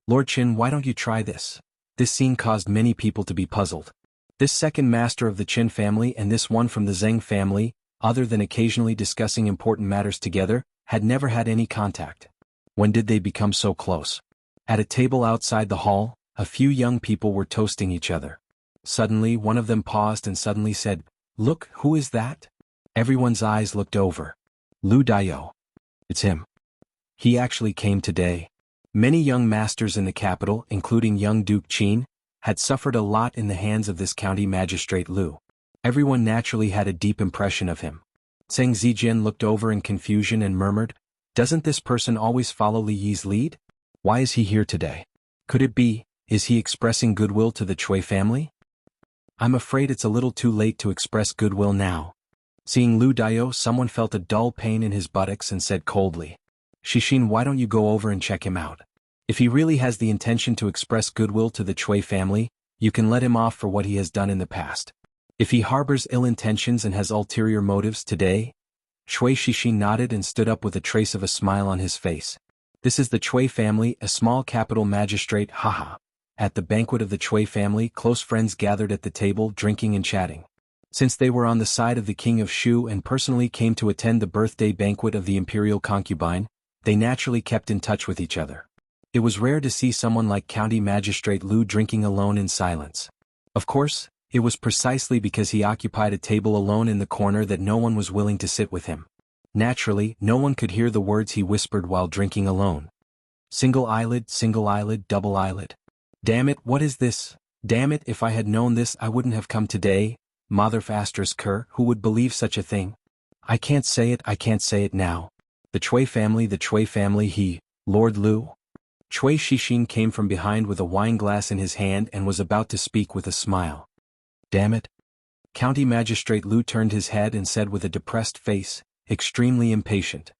Speaker 1: Lord Qin, why don't you try this? This scene caused many people to be puzzled. This second master of the Qin family and this one from the Zheng family, other than occasionally discussing important matters together, had never had any contact. When did they become so close? At a table outside the hall, a few young people were toasting each other. Suddenly one of them paused and suddenly said, Look, who is that? Everyone's eyes looked over. Lu Daiyou. It's him. He actually came today. Many young masters in the capital, including young Duke Qin, had suffered a lot in the hands of this county magistrate Lu. Everyone naturally had a deep impression of him. Zheng Zijian looked over in confusion and murmured, Doesn't this person always follow Li Yi's lead? Why is he here today? Could it be, is he expressing goodwill to the Chui family? I'm afraid it's a little too late to express goodwill now. Seeing Lu Daiyou, someone felt a dull pain in his buttocks and said coldly, Xixin, why don't you go over and check him out? If he really has the intention to express goodwill to the Chui family, you can let him off for what he has done in the past. If he harbors ill intentions and has ulterior motives today? Chui Xixin nodded and stood up with a trace of a smile on his face. This is the Chui family, a small capital magistrate, haha. At the banquet of the Chui family, close friends gathered at the table drinking and chatting. Since they were on the side of the king of Shu and personally came to attend the birthday banquet of the imperial concubine, they naturally kept in touch with each other. It was rare to see someone like County Magistrate Lu drinking alone in silence. Of course, it was precisely because he occupied a table alone in the corner that no one was willing to sit with him. Naturally, no one could hear the words he whispered while drinking alone. Single eyelid, double eyelid. Damn it, what is this? Damn it, if I had known this I wouldn't have come today. Mother Ker, who would believe such a thing? I can't say it now. The Chui family, he, Lord Lu. Chui Xixin came from behind with a wine glass in his hand and was about to speak with a smile. Damn it. County Magistrate Lu turned his head and said with a depressed face, extremely impatient.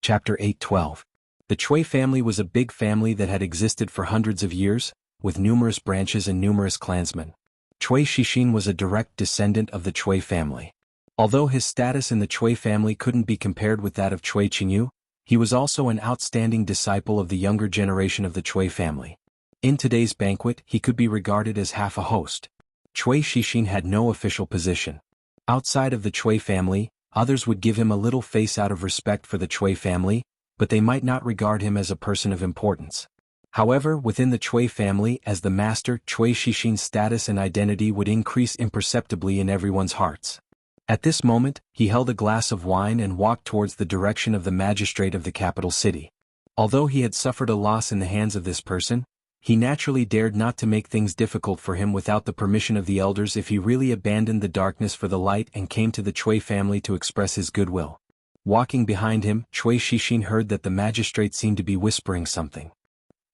Speaker 1: Chapter 8:12. The Chui family was a big family that had existed for hundreds of years, with numerous branches and numerous clansmen. Chui Xixin was a direct descendant of the Chui family. Although his status in the Chui family couldn't be compared with that of Chui Qingyu, he was also an outstanding disciple of the younger generation of the Chui family. In today's banquet, he could be regarded as half a host. Chui Xixin had no official position. Outside of the Chui family, others would give him a little face out of respect for the Chui family, but they might not regard him as a person of importance. However, within the Chui family, as the master, Chui Xixin's status and identity would increase imperceptibly in everyone's hearts. At this moment, he held a glass of wine and walked towards the direction of the magistrate of the capital city. Although he had suffered a loss in the hands of this person, he naturally dared not to make things difficult for him without the permission of the elders if he really abandoned the darkness for the light and came to the Chui family to express his goodwill. Walking behind him, Chui Xixin heard that the magistrate seemed to be whispering something.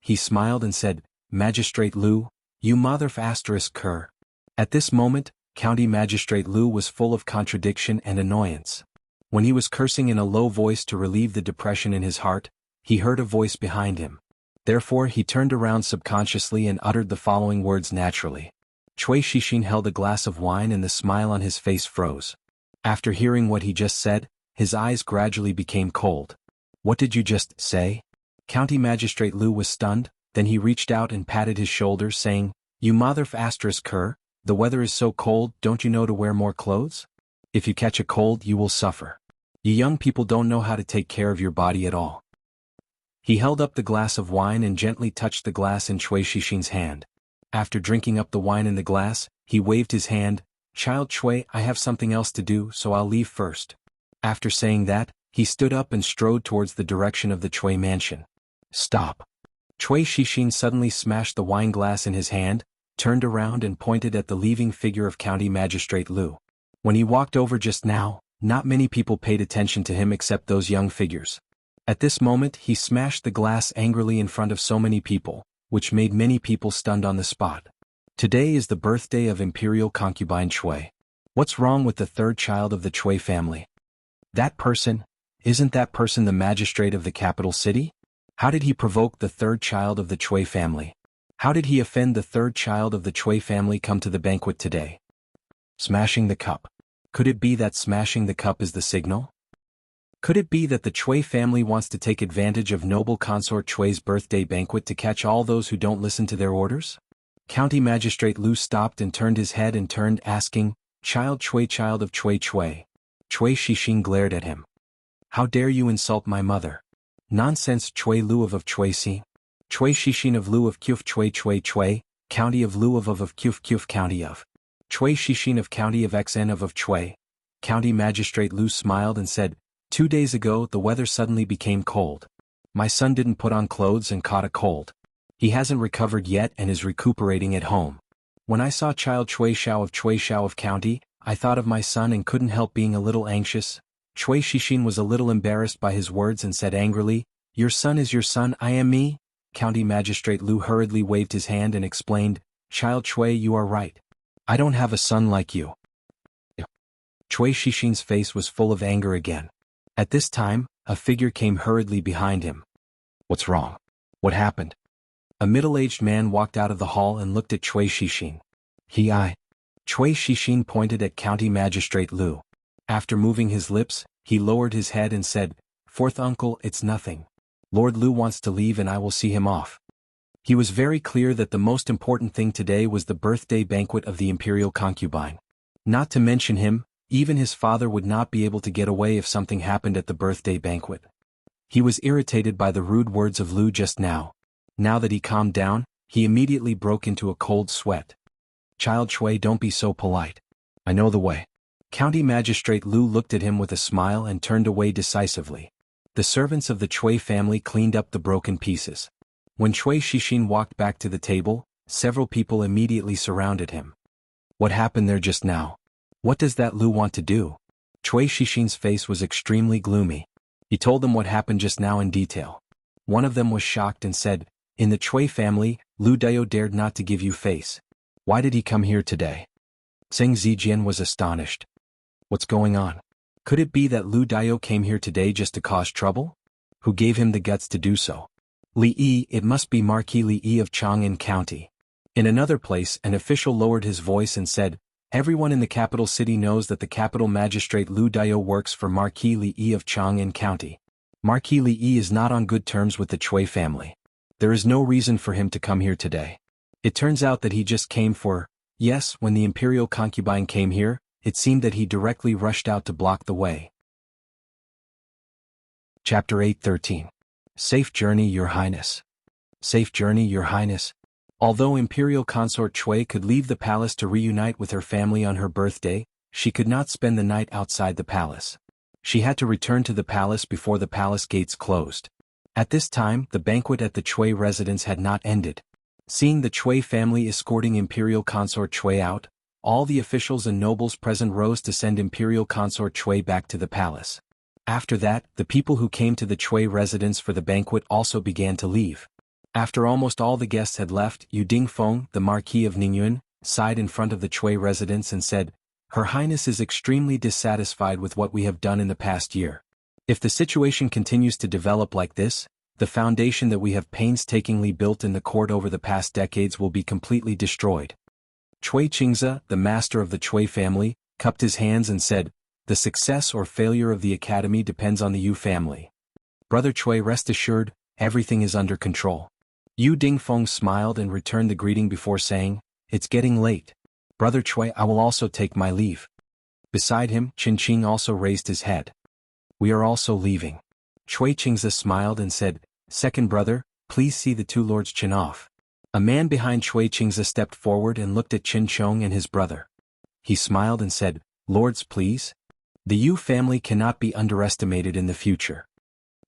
Speaker 1: He smiled and said, Magistrate Lu, you mother Ker. At this moment, County Magistrate Lu was full of contradiction and annoyance. When he was cursing in a low voice to relieve the depression in his heart, he heard a voice behind him. Therefore he turned around subconsciously and uttered the following words naturally. Chui Xixin held a glass of wine and the smile on his face froze. After hearing what he just said, his eyes gradually became cold. What did you just say? County Magistrate Lu was stunned, then he reached out and patted his shoulder saying, You mother Ker, the weather is so cold, don't you know to wear more clothes? If you catch a cold, you will suffer. You young people don't know how to take care of your body at all. He held up the glass of wine and gently touched the glass in Cui Xixin's hand. After drinking up the wine in the glass, he waved his hand. Child Cui, I have something else to do, so I'll leave first. After saying that, he stood up and strode towards the direction of the Cui mansion. Stop. Cui Xixin suddenly smashed the wine glass in his hand, turned around and pointed at the leaving figure of County Magistrate Lu. When he walked over just now, not many people paid attention to him except those young figures. At this moment he smashed the glass angrily in front of so many people, which made many people stunned on the spot. Today is the birthday of Imperial Concubine Cui. What's wrong with the third child of the Cui family? That person? Isn't that person the magistrate of the capital city? How did he provoke the third child of the Cui family? How did he offend the third child of the Cui family come to the banquet today? Smashing the cup. Could it be that smashing the cup is the signal? Could it be that the Cui family wants to take advantage of noble consort Cui's birthday banquet to catch all those who don't listen to their orders? County Magistrate Lu stopped and turned his head and turned asking, Child Cui, child of Cui Cui. Cui Xixin glared at him. How dare you insult my mother? Nonsense Cui Lu of Cui Si. Cui Xixin of Lu of Qf Cui, County of Lu of Qf County of. Cui Xixin of County of Xn of Cui. County Magistrate Lu smiled and said, 2 days ago the weather suddenly became cold. My son didn't put on clothes and caught a cold. He hasn't recovered yet and is recuperating at home. When I saw child Cui Xiao of County, I thought of my son and couldn't help being a little anxious. Cui Xixin was a little embarrassed by his words and said angrily, Your son is your son, I am me? County Magistrate Lu hurriedly waved his hand and explained, Child Cui, you are right. I don't have a son like you. Cui Xixin's face was full of anger again. At this time, a figure came hurriedly behind him. What's wrong? What happened? A middle-aged man walked out of the hall and looked at Cui Xixin. Cui Xixin pointed at County Magistrate Lu. After moving his lips, he lowered his head and said, Fourth uncle, it's nothing. Lord Lu wants to leave and I will see him off. He was very clear that the most important thing today was the birthday banquet of the Imperial Concubine. Not to mention him, even his father would not be able to get away if something happened at the birthday banquet. He was irritated by the rude words of Lu just now. Now that he calmed down, he immediately broke into a cold sweat. Child Cui, don't be so polite. I know the way. County Magistrate Lu looked at him with a smile and turned away decisively. The servants of the Cui family cleaned up the broken pieces. When Cui Xixin walked back to the table, several people immediately surrounded him. What happened there just now? What does that Lu want to do? Cui Xixin's face was extremely gloomy. He told them what happened just now in detail. One of them was shocked and said, In the Cui family, Lu Dao dared not to give you face. Why did he come here today? Zheng Zijian was astonished. What's going on? Could it be that Lu Dao came here today just to cause trouble? Who gave him the guts to do so? Li Yi, it must be Marquis Li Yi of Chang'an County. In another place, an official lowered his voice and said, Everyone in the capital city knows that the capital magistrate Lu Dao works for Marquis Li Yi of Chang'an County. Marquis Li Yi is not on good terms with the Cui family. There is no reason for him to come here today. It turns out that he just came for, yes, when the Imperial Concubine came here, it seemed that he directly rushed out to block the way. Chapter 8:13. Safe journey, Your Highness. Safe journey, Your Highness. Although Imperial Consort Cui could leave the palace to reunite with her family on her birthday, she could not spend the night outside the palace. She had to return to the palace before the palace gates closed. At this time, the banquet at the Cui residence had not ended. Seeing the Cui family escorting Imperial Consort Cui out, all the officials and nobles present rose to send Imperial Consort Cui back to the palace. After that, the people who came to the Cui residence for the banquet also began to leave. After almost all the guests had left, Yu Dingfeng, the Marquis of Ningyuan, sighed in front of the Cui residence and said, Her Highness is extremely dissatisfied with what we have done in the past year. If the situation continues to develop like this, the foundation that we have painstakingly built in the court over the past decades will be completely destroyed. Cui Qingzi, the master of the Cui family, cupped his hands and said, The success or failure of the academy depends on the Yu family. Brother Cui, rest assured, everything is under control. Yu Dingfeng smiled and returned the greeting before saying, It's getting late. Brother Cui, I will also take my leave. Beside him, Qin also raised his head. "We are also leaving." Xianxia smiled and said, "Second brother, please see the two lords off." A man behind Xianxia stepped forward and looked at Qin and his brother. He smiled and said, "Lords, please." The Yu family cannot be underestimated in the future.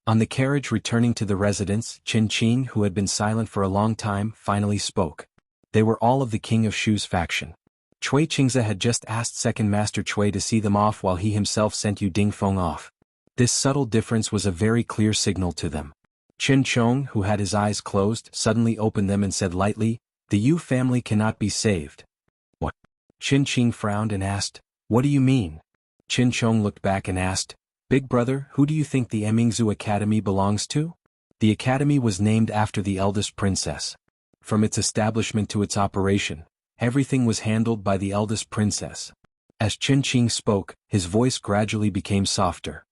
Speaker 1: On the carriage returning to the residence, Qin, who had been silent for a long time, finally spoke. They were all of the King of Shu's faction. Xianxia had just asked Second Master Cui to see them off while he himself sent Yu Dingfeng off. This subtle difference was a very clear signal to them. Qin, who had his eyes closed, suddenly opened them and said lightly, "The Yu family cannot be saved." "What?" Qin frowned and asked, "What do you mean?" Qin looked back and asked, "Big brother, who do you think the Emingzu Academy belongs to?" The academy was named after the eldest princess. From its establishment to its operation, everything was handled by the eldest princess. As Qin spoke, his voice gradually became softer.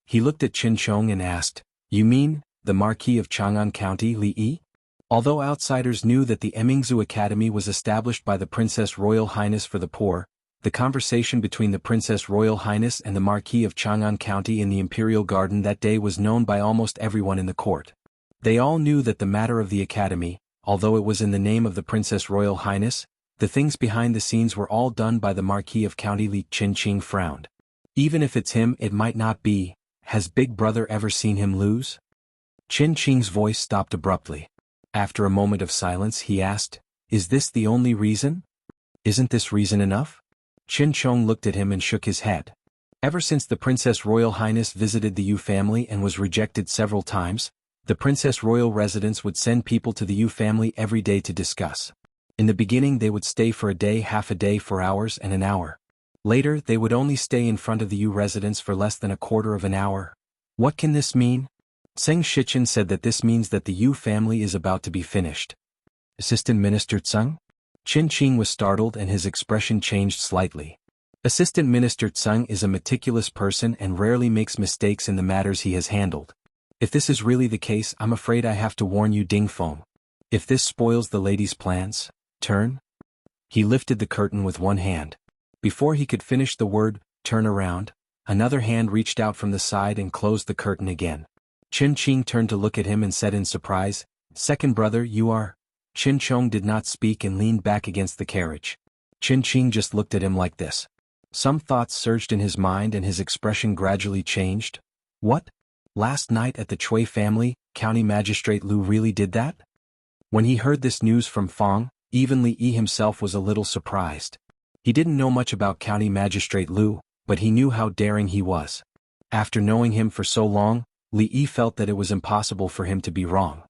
Speaker 1: He looked at Qin and asked, "You mean, the Marquis of Chang'an County Li Yi?" Although outsiders knew that the Emingzu Academy was established by the Princess Royal Highness for the poor, the conversation between the Princess Royal Highness and the Marquis of Chang'an County in the Imperial Garden that day was known by almost everyone in the court. They all knew that the matter of the academy, although it was in the name of the Princess Royal Highness, the things behind the scenes were all done by the Marquis of County Li. Qin frowned. "Even if it's him, it might not be. Has Big Brother ever seen him lose?" Qin's voice stopped abruptly. After a moment of silence he asked, "Is this the only reason? Isn't this reason enough?" Qin looked at him and shook his head. Ever since the Princess Royal Highness visited the Yu family and was rejected several times, the Princess Royal residence would send people to the Yu family every day to discuss. In the beginning they would stay for a day, half a day, 4 hours and an hour. Later they would only stay in front of the Yu residence for less than a quarter of an hour. What can this mean? Zheng Shichen said that this means that the Yu family is about to be finished. Assistant Minister Tseng? Qin was startled and his expression changed slightly. Assistant Minister Tseng is a meticulous person and rarely makes mistakes in the matters he has handled. If this is really the case, I'm afraid I have to warn you, Dingfeng. If this spoils the lady's plans, turn? He lifted the curtain with one hand. Before he could finish the word, turn around, another hand reached out from the side and closed the curtain again. Qin turned to look at him and said in surprise, "Second brother, you are?" Qin did not speak and leaned back against the carriage. Qin just looked at him like this. Some thoughts surged in his mind and his expression gradually changed. What? Last night at the Cui family, County Magistrate Lu really did that? When he heard this news from Fong, even Li Yi himself was a little surprised. He didn't know much about County Magistrate Lu, but he knew how daring he was. After knowing him for so long, Li Yi felt that it was impossible for him to be wrong.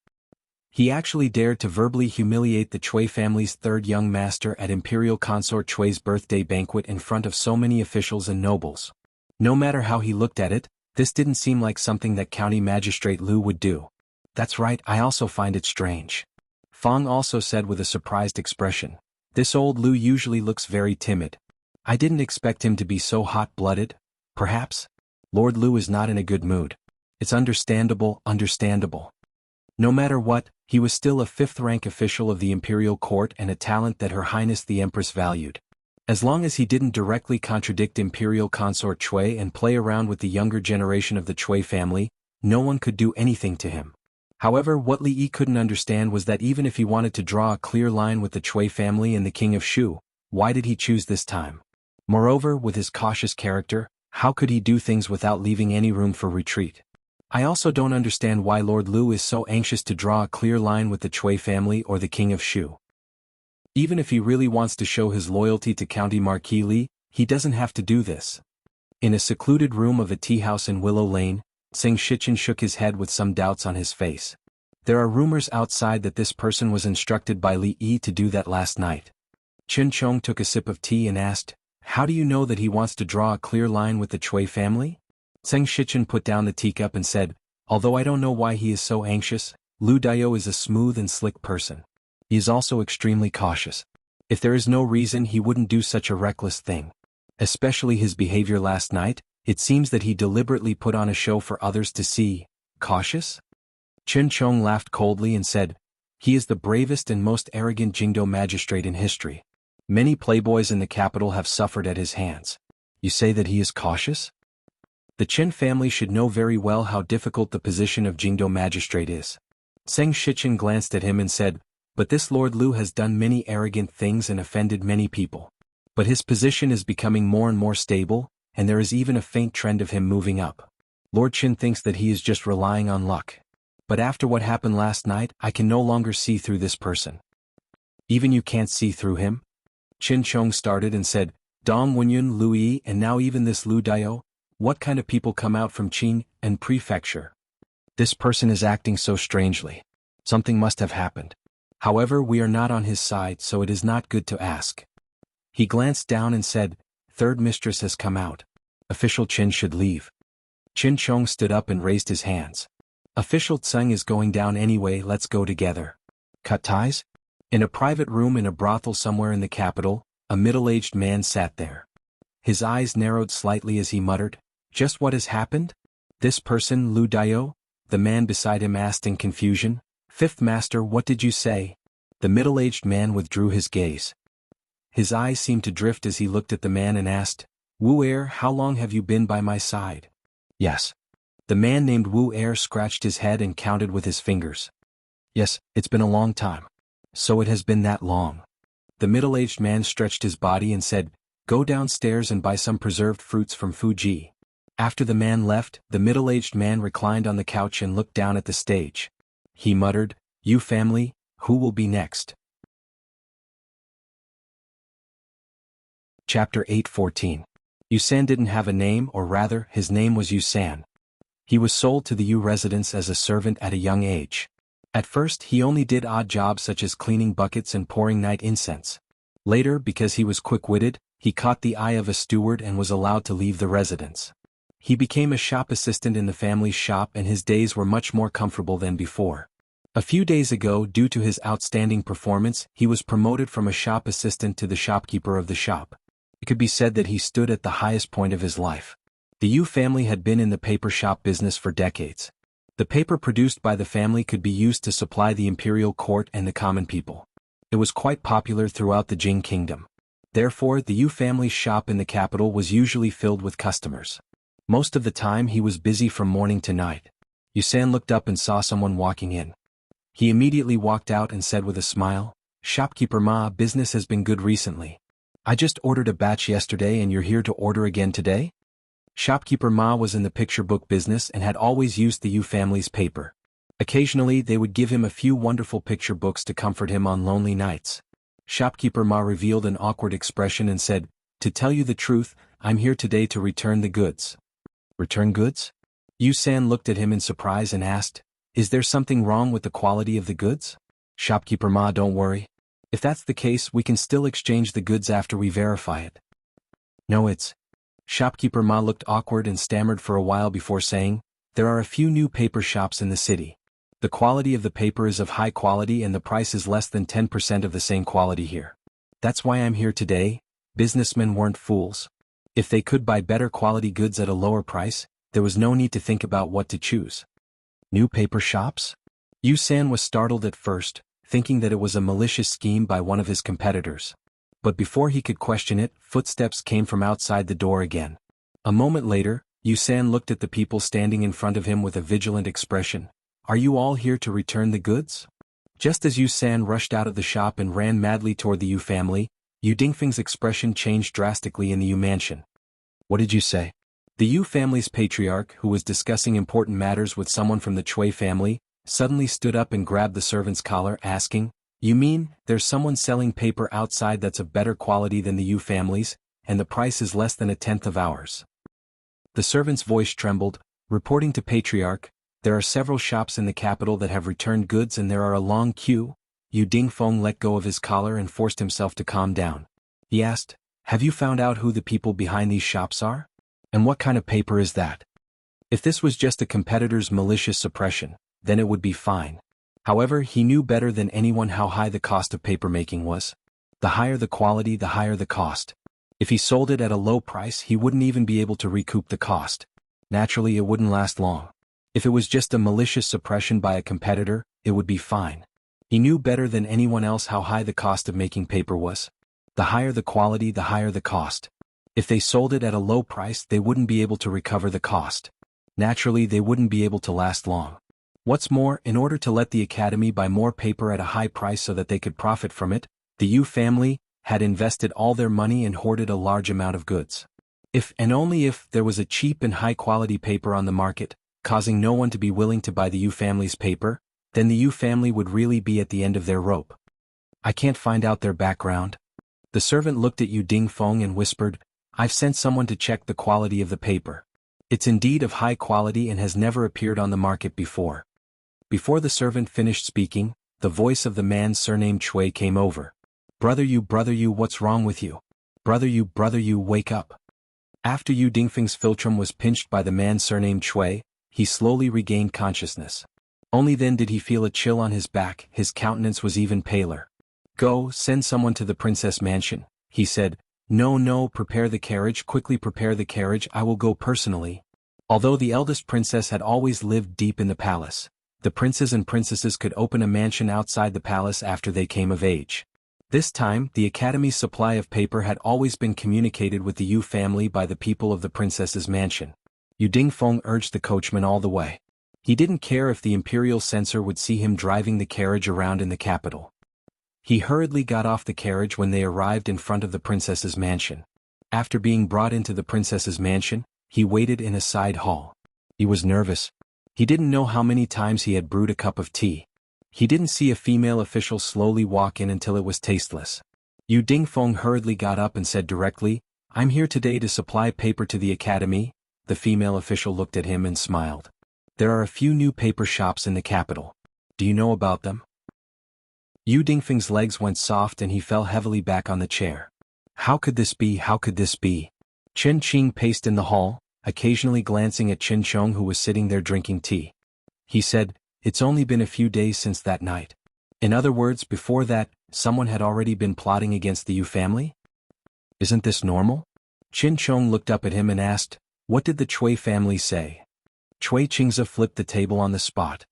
Speaker 1: He actually dared to verbally humiliate the Cui family's third young master at Imperial Consort Cui's birthday banquet in front of so many officials and nobles. No matter how he looked at it, this didn't seem like something that County Magistrate Lu would do. That's right, I also find it strange. Fong also said with a surprised expression. This old Lu usually looks very timid. I didn't expect him to be so hot-blooded. Perhaps? Lord Lu is not in a good mood. It's understandable. No matter what, he was still a 5th-rank official of the Imperial Court and a talent that Her Highness the Empress valued. As long as he didn't directly contradict Imperial Consort Cui and play around with the younger generation of the Cui family, no one could do anything to him. However, what Li Yi couldn't understand was that even if he wanted to draw a clear line with the Cui family and the King of Shu, why did he choose this time? Moreover, with his cautious character, how could he do things without leaving any room for retreat? I also don't understand why Lord Lu is so anxious to draw a clear line with the Cui family or the King of Shu. Even if he really wants to show his loyalty to County Marquis Li, he doesn't have to do this. In a secluded room of a tea house in Willow Lane, Zheng Shichen shook his head with some doubts on his face. There are rumors outside that this person was instructed by Li Yi to do that last night. Qin took a sip of tea and asked, "How do you know that he wants to draw a clear line with the Cui family?" Zheng Shichen put down the teacup and said, "Although I don't know why he is so anxious, Lu Daiyou is a smooth and slick person. He is also extremely cautious. If there is no reason he wouldn't do such a reckless thing. Especially his behavior last night, it seems that he deliberately put on a show for others to see. Cautious?" Qin laughed coldly and said, "He is the bravest and most arrogant Jingdo magistrate in history. Many playboys in the capital have suffered at his hands. You say that he is cautious? The Qin family should know very well how difficult the position of Jingdo magistrate is. Zheng Shichen glanced at him and said, but this Lord Lu has done many arrogant things and offended many people. But his position is becoming more and more stable, and there is even a faint trend of him moving up. Lord Qin thinks that he is just relying on luck. But after what happened last night, I can no longer see through this person. Even you can't see through him? Qin Chong started and said, Dong Wenyun Lu Yi and now even this Lu Dao? What kind of people come out from Qin and prefecture? This person is acting so strangely. Something must have happened. However, we are not on his side, so it is not good to ask. He glanced down and said, Third mistress has come out. Official Qin should leave. Qin Chong stood up and raised his hands. Official Tseng is going down anyway, let's go together. Cut ties? In a private room in a brothel somewhere in the capital, a middle-aged man sat there. His eyes narrowed slightly as he muttered, Just what has happened? This person, Lu Dao? The man beside him asked in confusion. Fifth master, what did you say? The middle-aged man withdrew his gaze. His eyes seemed to drift as he looked at the man and asked, Wu Er, how long have you been by my side? Yes. The man named Wu Er scratched his head and counted with his fingers. Yes, it's been a long time. So it has been that long. The middle-aged man stretched his body and said, Go downstairs and buy some preserved fruits from Fuji. After the man left, the middle-aged man reclined on the couch and looked down at the stage. He muttered, You family, who will be next? Chapter 8:14. Yusan didn't have a name, or rather, his name was Yusan. He was sold to the Yu residence as a servant at a young age. At first, he only did odd jobs such as cleaning buckets and pouring night incense. Later, because he was quick-witted, he caught the eye of a steward and was allowed to leave the residence. He became a shop assistant in the family's shop and his days were much more comfortable than before. A few days ago, due to his outstanding performance, he was promoted from a shop assistant to the shopkeeper of the shop. It could be said that he stood at the highest point of his life. The Yu family had been in the paper shop business for decades. The paper produced by the family could be used to supply the imperial court and the common people. It was quite popular throughout the Jing kingdom. Therefore, the Yu family's shop in the capital was usually filled with customers. Most of the time he was busy from morning to night. Yusan looked up and saw someone walking in. He immediately walked out and said with a smile, Shopkeeper Ma, business has been good recently. I just ordered a batch yesterday and you're here to order again today? Shopkeeper Ma was in the picture book business and had always used the Yu family's paper. Occasionally they would give him a few wonderful picture books to comfort him on lonely nights. Shopkeeper Ma revealed an awkward expression and said, To tell you the truth, I'm here today to return the goods. Return goods? Yusan looked at him in surprise and asked, Is there something wrong with the quality of the goods? Shopkeeper Ma, don't worry. If that's the case, we can still exchange the goods after we verify it. No, it's... Shopkeeper Ma looked awkward and stammered for a while before saying, There are a few new paper shops in the city. The quality of the paper is of high quality and the price is less than 10% of the same quality here. That's why I'm here today. Businessmen weren't fools. If they could buy better quality goods at a lower price, there was no need to think about what to choose. New paper shops? Yusan was startled at first, thinking that it was a malicious scheme by one of his competitors. But before he could question it, footsteps came from outside the door again. A moment later, Yusan looked at the people standing in front of him with a vigilant expression. Are you all here to return the goods? Just as Yusan rushed out of the shop and ran madly toward the Yu family, Yu Dingfeng's expression changed drastically in the Yu mansion. What did you say? The Yu family's patriarch, who was discussing important matters with someone from the Cui family, suddenly stood up and grabbed the servant's collar, asking, You mean, there's someone selling paper outside that's of better quality than the Yu family's, and the price is less than a tenth of ours? The servant's voice trembled, reporting to Patriarch, There are several shops in the capital that have returned goods and there are a long queue. Yu Dingfeng let go of his collar and forced himself to calm down. He asked, Have you found out who the people behind these shops are? And what kind of paper is that? If this was just a competitor's malicious suppression, then it would be fine. However, he knew better than anyone how high the cost of papermaking was. The higher the quality, the higher the cost. If he sold it at a low price, he wouldn't even be able to recoup the cost. Naturally, it wouldn't last long. If it was just a malicious suppression by a competitor, it would be fine. He knew better than anyone else how high the cost of making paper was. The higher the quality, the higher the cost. If they sold it at a low price, they wouldn't be able to recover the cost. Naturally, they wouldn't be able to last long. What's more, in order to let the Academy buy more paper at a high price so that they could profit from it, the Yu family had invested all their money and hoarded a large amount of goods. If and only if there was a cheap and high-quality paper on the market, causing no one to be willing to buy the Yu family's paper, then the Yu family would really be at the end of their rope. I can't find out their background. The servant looked at Yu Dingfeng and whispered, I've sent someone to check the quality of the paper. It's indeed of high quality and has never appeared on the market before. Before the servant finished speaking, the voice of the man surnamed Chui came over. Brother Yu, what's wrong with you? Brother Yu, wake up. After Yu Dingfeng's philtrum was pinched by the man surnamed Chui, he slowly regained consciousness. Only then did he feel a chill on his back, his countenance was even paler. Go, send someone to the princess mansion, he said. No, prepare the carriage, quickly prepare the carriage, I will go personally. Although the eldest princess had always lived deep in the palace, the princes and princesses could open a mansion outside the palace after they came of age. This time, the Academy's supply of paper had always been communicated with the Yu family by the people of the princess's mansion. Yu Dingfeng urged the coachman all the way. He didn't care if the imperial censor would see him driving the carriage around in the capital. He hurriedly got off the carriage when they arrived in front of the princess's mansion. After being brought into the princess's mansion, he waited in a side hall. He was nervous. He didn't know how many times he had brewed a cup of tea. He didn't see a female official slowly walk in until it was tasteless. Yu Dingfeng hurriedly got up and said directly, I'm here today to supply paper to the Academy. The female official looked at him and smiled. There are a few new paper shops in the capital. Do you know about them? Yu Dingfeng's legs went soft and he fell heavily back on the chair. How could this be? Chen Qing paced in the hall, occasionally glancing at Qin Chong who was sitting there drinking tea. He said, It's only been a few days since that night. In other words, before that, someone had already been plotting against the Yu family? Isn't this normal? Qin Chong looked up at him and asked, What did the Chui family say? Chui Qingzi flipped the table on the spot.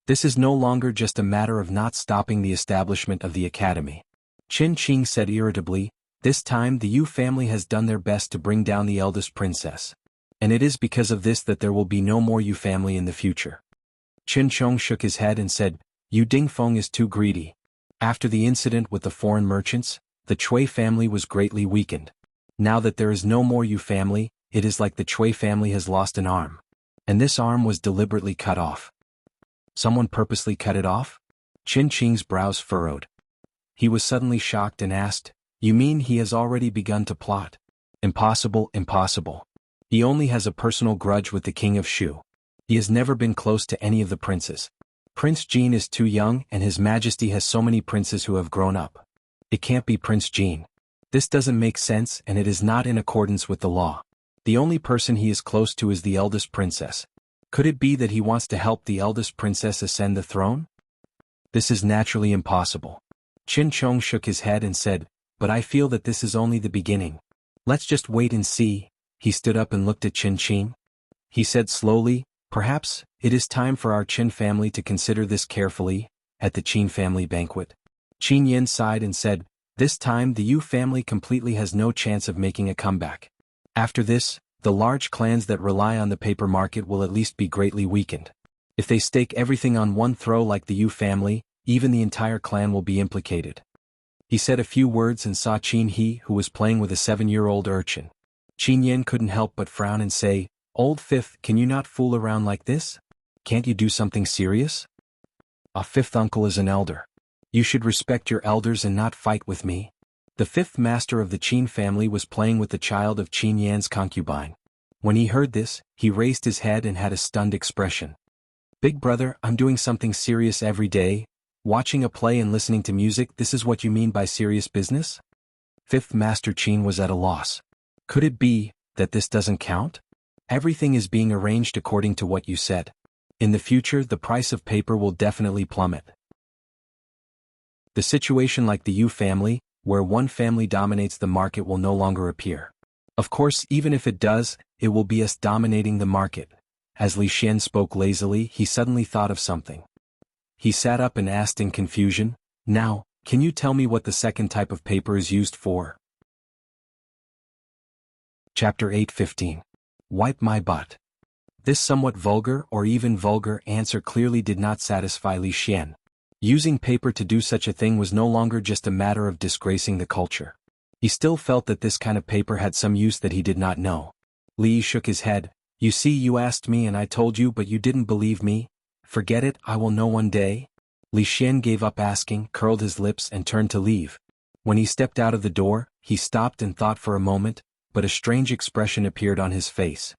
Speaker 1: This is no longer just a matter of not stopping the establishment of the Academy. Qin Qing said irritably, This time the Yu family has done their best to bring down the eldest princess. And it is because of this that there will be no more Yu family in the future. Qin Chong shook his head and said, Yu Dingfeng is too greedy. After the incident with the foreign merchants, the Chui family was greatly weakened. Now that there is no more Yu family, it is like the Chui family has lost an arm. And this arm was deliberately cut off. Someone purposely cut it off? Qin Qing's brows furrowed. He was suddenly shocked and asked, You mean he has already begun to plot? Impossible. He only has a personal grudge with the king of Shu. He has never been close to any of the princes. Prince Jin is too young and his majesty has so many princes who have grown up. It can't be Prince Jin. This doesn't make sense and it is not in accordance with the law. The only person he is close to is the eldest princess. Could it be that he wants to help the eldest princess ascend the throne? This is naturally impossible. Qin Chong shook his head and said, But I feel that this is only the beginning. Let's just wait and see. He stood up and looked at Qin Qing. He said slowly, Perhaps, it is time for our Qin family to consider this carefully, at the Qin family banquet. Qin Yin sighed and said, This time the Yu family completely has no chance of making a comeback. After this, the large clans that rely on the paper market will at least be greatly weakened. If they stake everything on one throw like the Yu family, even the entire clan will be implicated. He said a few words and saw Qin He who was playing with a 7-year-old urchin. Qin Yin couldn't help but frown and say, Old Fifth, can you not fool around like this? Can't you do something serious? A fifth uncle is an elder. You should respect your elders and not fight with me. The fifth master of the Qin family was playing with the child of Qin Yan's concubine. When he heard this, he raised his head and had a stunned expression. Big brother, I'm doing something serious every day. Watching a play and listening to music, this is what you mean by serious business? Fifth Master Qin was at a loss. Could it be that this doesn't count? Everything is being arranged according to what you said. In the future, the price of paper will definitely plummet. The situation like the Yu family, where one family dominates the market, will no longer appear. Of course, even if it does, it will be us dominating the market. As Li Xian spoke lazily, he suddenly thought of something. He sat up and asked in confusion, Now, can you tell me what the second type of paper is used for? Chapter 8:15. Wipe my butt. This somewhat vulgar or even vulgar answer clearly did not satisfy Li Xian. Using paper to do such a thing was no longer just a matter of disgracing the culture. He still felt that this kind of paper had some use that he did not know. Li shook his head. You see, you asked me and I told you, but you didn't believe me. Forget it, I will know one day. Li Xian gave up asking, curled his lips and turned to leave. When he stepped out of the door, he stopped and thought for a moment, but a strange expression appeared on his face.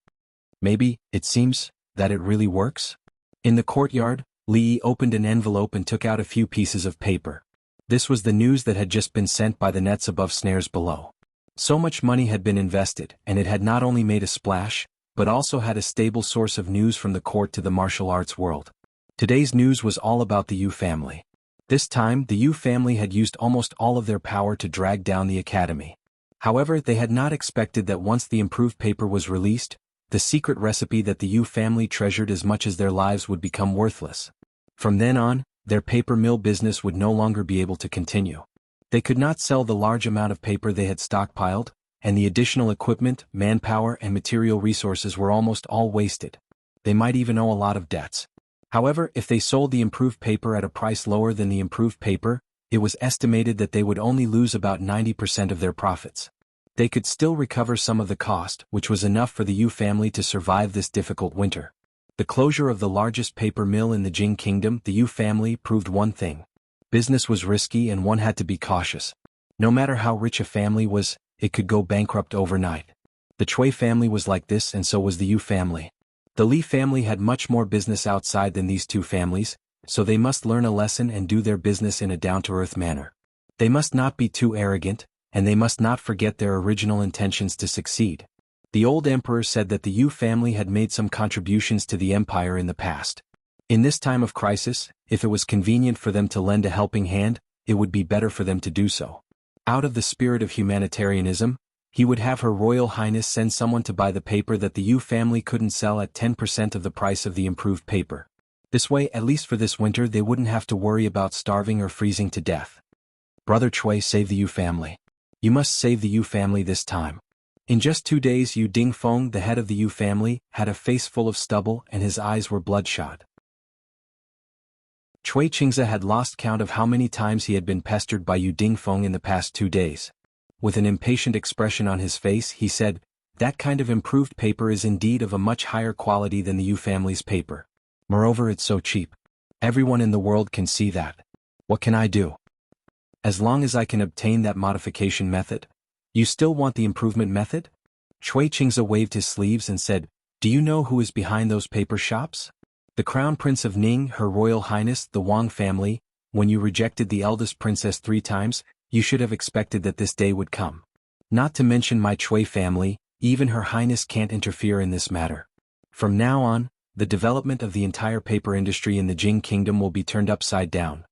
Speaker 1: Maybe, it seems, that it really works? In the courtyard, Li opened an envelope and took out a few pieces of paper. This was the news that had just been sent by the nets above, snares below. So much money had been invested, and it had not only made a splash, but also had a stable source of news from the court to the martial arts world. Today's news was all about the Yu family. This time, the Yu family had used almost all of their power to drag down the academy. However, they had not expected that once the improved paper was released, the secret recipe that the Yu family treasured as much as their lives would become worthless. From then on, their paper mill business would no longer be able to continue. They could not sell the large amount of paper they had stockpiled, and the additional equipment, manpower and material resources were almost all wasted. They might even owe a lot of debts. However, if they sold the improved paper at a price lower than the improved paper, it was estimated that they would only lose about 90% of their profits. They could still recover some of the cost, which was enough for the Yu family to survive this difficult winter. The closure of the largest paper mill in the Jing kingdom, the Yu family, proved one thing. Business was risky and one had to be cautious. No matter how rich a family was, it could go bankrupt overnight. The Cui family was like this, and so was the Yu family. The Li family had much more business outside than these two families, so they must learn a lesson and do their business in a down-to-earth manner. They must not be too arrogant, and they must not forget their original intentions to succeed. The old emperor said that the Yu family had made some contributions to the empire in the past. In this time of crisis, if it was convenient for them to lend a helping hand, it would be better for them to do so. Out of the spirit of humanitarianism, he would have Her Royal Highness send someone to buy the paper that the Yu family couldn't sell at 10% of the price of the improved paper. This way, at least for this winter, they wouldn't have to worry about starving or freezing to death. Brother Cui, save the Yu family. You must save the Yu family this time. In just 2 days, Yu Dingfeng, the head of the Yu family, had a face full of stubble and his eyes were bloodshot. Cui Qingzi had lost count of how many times he had been pestered by Yu Dingfeng in the past 2 days. With an impatient expression on his face, he said, "That kind of improved paper is indeed of a much higher quality than the Yu family's paper. Moreover, it's so cheap. Everyone in the world can see that. What can I do? As long as I can obtain that modification method." "You still want the improvement method?" Cui Qingzi waved his sleeves and said, "Do you know who is behind those paper shops? The Crown Prince of Ning, Her Royal Highness, the Wang family. When you rejected the eldest princess 3 times, you should have expected that this day would come. Not to mention my Cui family, even Her Highness can't interfere in this matter. From now on, the development of the entire paper industry in the Jing kingdom will be turned upside down."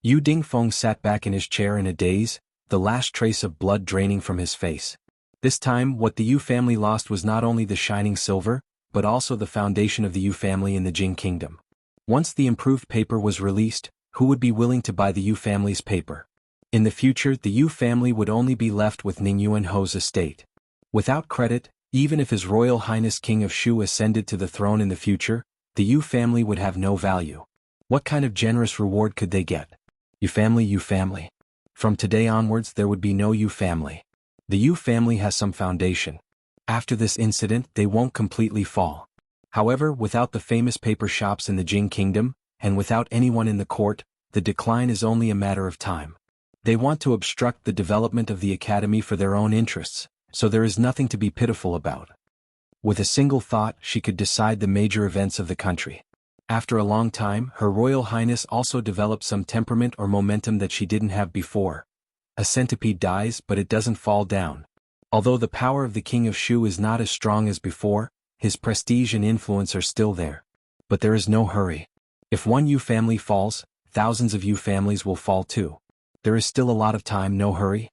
Speaker 1: Yu Dingfeng sat back in his chair in a daze, the last trace of blood draining from his face. This time, what the Yu family lost was not only the shining silver, but also the foundation of the Yu family in the Jing kingdom. Once the improved paper was released, who would be willing to buy the Yu family's paper? In the future, the Yu family would only be left with Ning Yuanho's estate. Without credit, even if His Royal Highness King of Shu ascended to the throne in the future, the Yu family would have no value. What kind of generous reward could they get? Yu family, Yu family. From today onwards, there would be no Yu family. The Yu family has some foundation. After this incident, they won't completely fall. However, without the famous paper shops in the Jing kingdom, and without anyone in the court, the decline is only a matter of time. They want to obstruct the development of the academy for their own interests, so there is nothing to be pitiful about. With a single thought, she could decide the major events of the country. After a long time, Her Royal Highness also developed some temperament or momentum that she didn't have before. A centipede dies, but it doesn't fall down. Although the power of the King of Shu is not as strong as before, his prestige and influence are still there. But there is no hurry. If one Yu family falls, thousands of Yu families will fall too. There is still a lot of time, no hurry.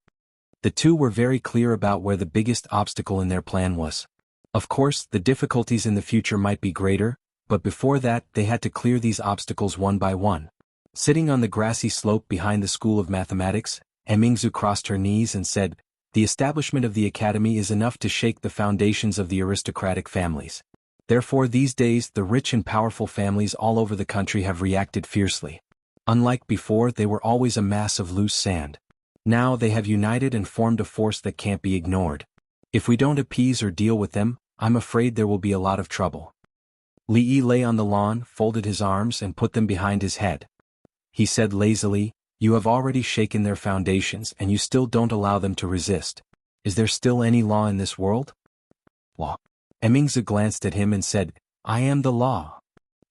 Speaker 1: The two were very clear about where the biggest obstacle in their plan was. Of course, the difficulties in the future might be greater, but before that, they had to clear these obstacles one by one. Sitting on the grassy slope behind the School of Mathematics, Mingzu crossed her knees and said, The establishment of the academy is enough to shake the foundations of the aristocratic families. Therefore these days the rich and powerful families all over the country have reacted fiercely. Unlike before, they were always a mass of loose sand. Now they have united and formed a force that can't be ignored. If we don't appease or deal with them, I'm afraid there will be a lot of trouble. Li Yi lay on the lawn, folded his arms and put them behind his head. He said lazily, "You have already shaken their foundations and you still don't allow them to resist. Is there still any law in this world?" "Law?" Emmingzu glanced at him and said, "I am the law."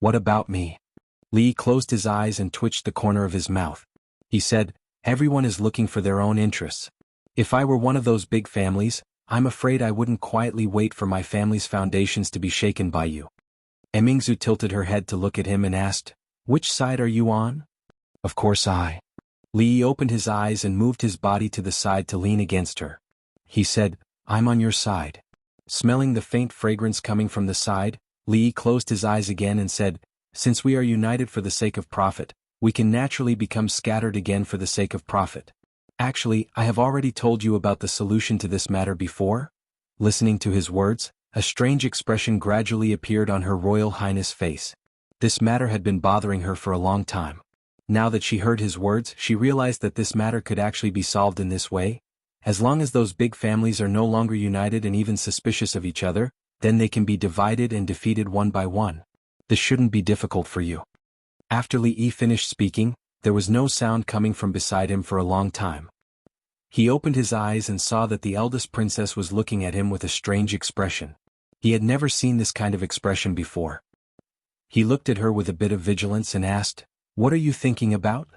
Speaker 1: "What about me?" Li closed his eyes and twitched the corner of his mouth. He said, "Everyone is looking for their own interests. If I were one of those big families, I'm afraid I wouldn't quietly wait for my family's foundations to be shaken by you." Emmingzu tilted her head to look at him and asked, "Which side are you on?" "Of course I." Li opened his eyes and moved his body to the side to lean against her. He said, "I'm on your side." Smelling the faint fragrance coming from the side, Li closed his eyes again and said, "Since we are united for the sake of profit, we can naturally become scattered again for the sake of profit. Actually, I have already told you about the solution to this matter before." Listening to his words, a strange expression gradually appeared on Her Royal Highness' face. This matter had been bothering her for a long time. Now that she heard his words, she realized that this matter could actually be solved in this way. As long as those big families are no longer united and even suspicious of each other, then they can be divided and defeated one by one. This shouldn't be difficult for you. After Li Yi finished speaking, there was no sound coming from beside him for a long time. He opened his eyes and saw that the eldest princess was looking at him with a strange expression. He had never seen this kind of expression before. He looked at her with a bit of vigilance and asked, "What are you thinking about?"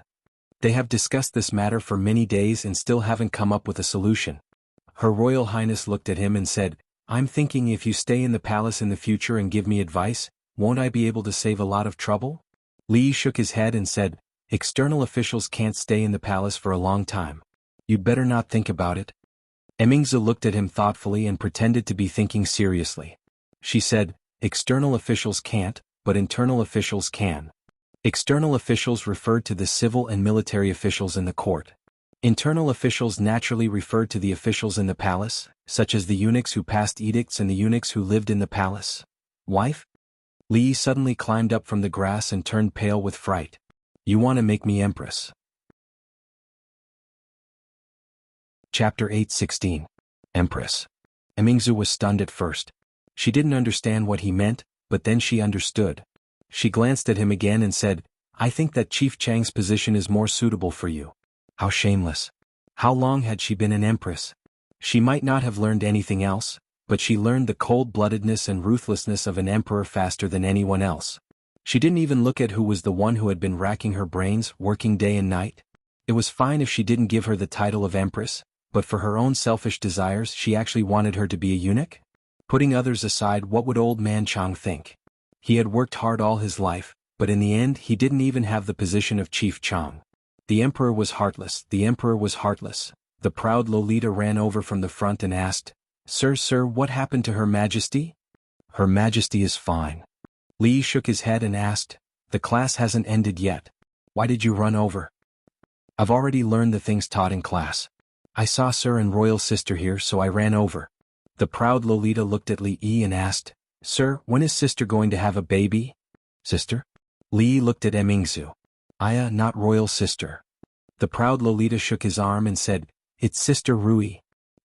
Speaker 1: "They have discussed this matter for many days and still haven't come up with a solution." Her Royal Highness looked at him and said, "I'm thinking if you stay in the palace in the future and give me advice, won't I be able to save a lot of trouble?" Li shook his head and said, "External officials can't stay in the palace for a long time. You'd better not think about it." Emmingzu looked at him thoughtfully and pretended to be thinking seriously. She said, "External officials can't, but internal officials can." External officials referred to the civil and military officials in the court. Internal officials naturally referred to the officials in the palace, such as the eunuchs who passed edicts and the eunuchs who lived in the palace. "Wife?" Li suddenly climbed up from the grass and turned pale with fright. "You want to make me empress?" Chapter 8:16. Empress. Emmingzu was stunned at first. She didn't understand what he meant, but then she understood. She glanced at him again and said, "I think that Chief Chang's position is more suitable for you." How shameless. How long had she been an empress? She might not have learned anything else, but she learned the cold-bloodedness and ruthlessness of an emperor faster than anyone else. She didn't even look at who was the one who had been racking her brains, working day and night. It was fine if she didn't give her the title of empress, but for her own selfish desires she actually wanted her to be a eunuch? Putting others aside, what would old man Chang think? He had worked hard all his life, but in the end he didn't even have the position of Chief Chang. The emperor was heartless, the emperor was heartless. The proud Lolita ran over from the front and asked, Sir, what happened to Her Majesty?" "Her Majesty is fine." Li shook his head and asked, "The class hasn't ended yet. Why did you run over?" "I've already learned the things taught in class. I saw Sir and Royal Sister here, so I ran over." The proud Lolita looked at Li Yi and asked, "Sir, when is Sister going to have a baby?" "Sister?" Li looked at Emmingzu. "Aya, not Royal Sister." The proud Lolita shook his arm and said, "It's Sister Rui."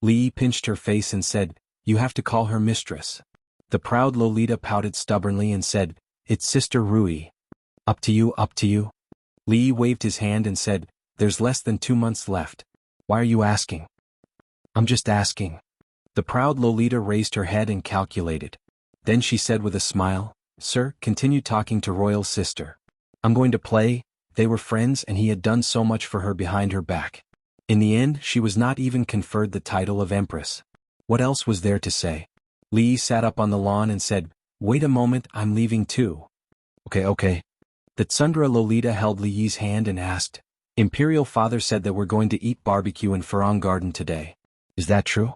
Speaker 1: Li pinched her face and said, "You have to call her mistress." The proud Lolita pouted stubbornly and said, "It's Sister Rui." Up to you, up to you." Li waved his hand and said, "There's less than 2 months left. Why are you asking?" "I'm just asking." The proud Lolita raised her head and calculated. Then she said with a smile, "Sir, continue talking to Royal Sister. I'm going to play." They were friends and he had done so much for her behind her back. In the end, she was not even conferred the title of Empress. What else was there to say? Li sat up on the lawn and said, "Wait a moment, I'm leaving too." Okay. The Tsundra Lolita held Li Yi's hand and asked, "Imperial Father said that we're going to eat barbecue in Farang Garden today. Is that true?"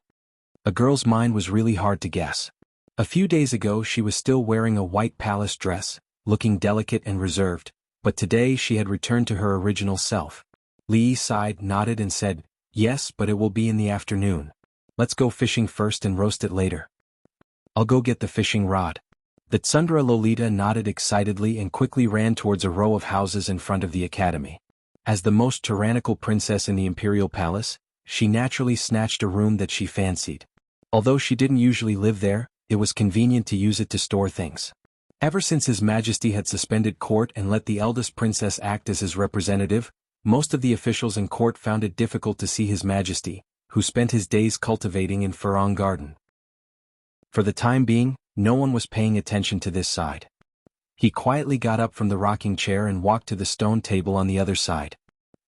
Speaker 1: A girl's mind was really hard to guess. A few days ago she was still wearing a white palace dress, looking delicate and reserved, but today she had returned to her original self. Li sighed, nodded and said, "Yes, but it will be in the afternoon." Let's go fishing first and roast it later. I'll go get the fishing rod. The Tsundra Lolita nodded excitedly and quickly ran towards a row of houses in front of the academy. As the most tyrannical princess in the imperial palace, she naturally snatched a room that she fancied. Although she didn't usually live there, it was convenient to use it to store things. Ever since His Majesty had suspended court and let the eldest princess act as his representative, most of the officials in court found it difficult to see His Majesty, who spent his days cultivating in Furong Garden. For the time being, no one was paying attention to this side. He quietly got up from the rocking chair and walked to the stone table on the other side.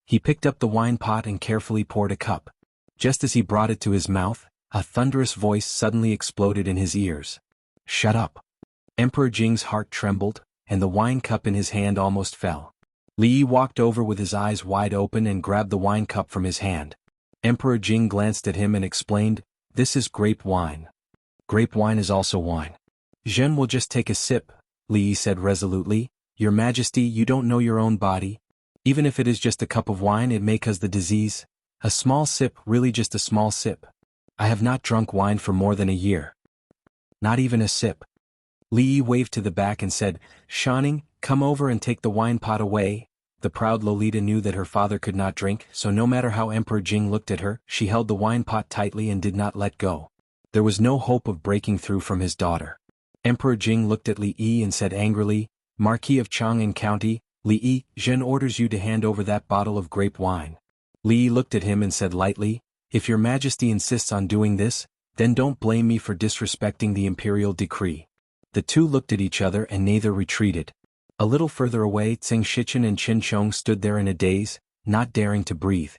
Speaker 1: He picked up the wine pot and carefully poured a cup. Just as he brought it to his mouth, a thunderous voice suddenly exploded in his ears. "Shut up!" Emperor Jing's heart trembled, and the wine cup in his hand almost fell. Li Yi walked over with his eyes wide open and grabbed the wine cup from his hand. Emperor Jing glanced at him and explained, "This is grape wine. Grape wine is also wine." "Zhen will just take a sip," Li Yi said resolutely. "Your Majesty, you don't know your own body. Even if it is just a cup of wine, it may cause the disease. A small sip, really just a small sip. I have not drunk wine for more than a year. Not even a sip." Li Yi waved to the back and said, "Shanning, come over and take the wine pot away." The proud Lolita knew that her father could not drink, so no matter how Emperor Jing looked at her, she held the wine pot tightly and did not let go. There was no hope of breaking through from his daughter. Emperor Jing looked at Li Yi and said angrily, "Marquis of Chang'an County, Li Yi, Zhen orders you to hand over that bottle of grape wine." Li Yi looked at him and said lightly, "If your Majesty insists on doing this, then don't blame me for disrespecting the imperial decree." The two looked at each other and neither retreated. A little further away, Tsing Shichen and Qin Chong stood there in a daze, not daring to breathe.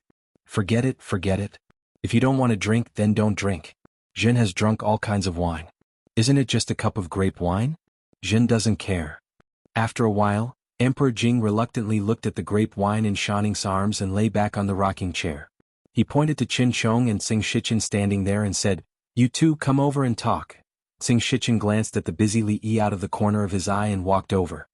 Speaker 1: Forget it, forget it. If you don't want to drink, then don't drink. Zhen has drunk all kinds of wine. Isn't it just a cup of grape wine? Zhen doesn't care. After a while, Emperor Jing reluctantly looked at the grape wine in Shanning's arms and lay back on the rocking chair. He pointed to Qin Chong and Tsing Shichen standing there and said, "You two come over and talk." Tsing Shichen glanced at the busy Li Yi out of the corner of his eye and walked over.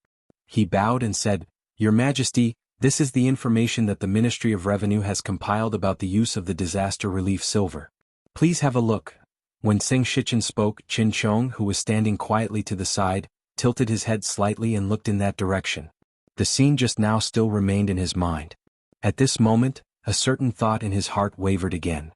Speaker 1: He bowed and said, "Your Majesty, this is the information that the Ministry of Revenue has compiled about the use of the disaster relief silver. Please have a look." When Tsing Shichen spoke, Qin Chong, who was standing quietly to the side, tilted his head slightly and looked in that direction. The scene just now still remained in his mind. At this moment, a certain thought in his heart wavered again.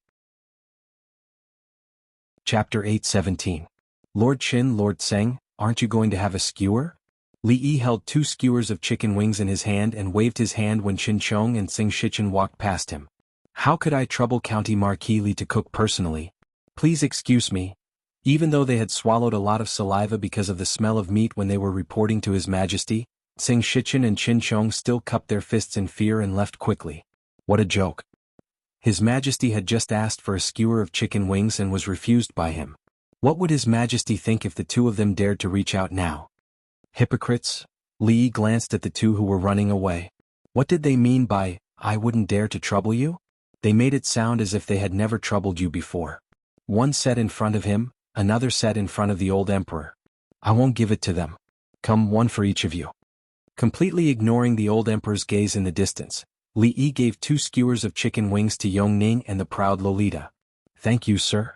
Speaker 1: Chapter 8:17. "Lord Qin, Lord Tseng, aren't you going to have a skewer?" Li Yi held 2 skewers of chicken wings in his hand and waved his hand when Qin Chong and Tsing Shichen walked past him. "How could I trouble County Marquis Li to cook personally? Please excuse me." Even though they had swallowed a lot of saliva because of the smell of meat when they were reporting to His Majesty, Tsing Shichen and Qin Chong still cupped their fists in fear and left quickly. What a joke. His Majesty had just asked for a skewer of chicken wings and was refused by him. What would His Majesty think if the two of them dared to reach out now? Hypocrites? Li Yi glanced at the two who were running away. What did they mean by, "I wouldn't dare to trouble you"? They made it sound as if they had never troubled you before. One sat in front of him, another sat in front of the old emperor. "I won't give it to them. Come, one for each of you." Completely ignoring the old emperor's gaze in the distance, Li Yi gave 2 skewers of chicken wings to Yongning and the proud Lolita. "Thank you, sir."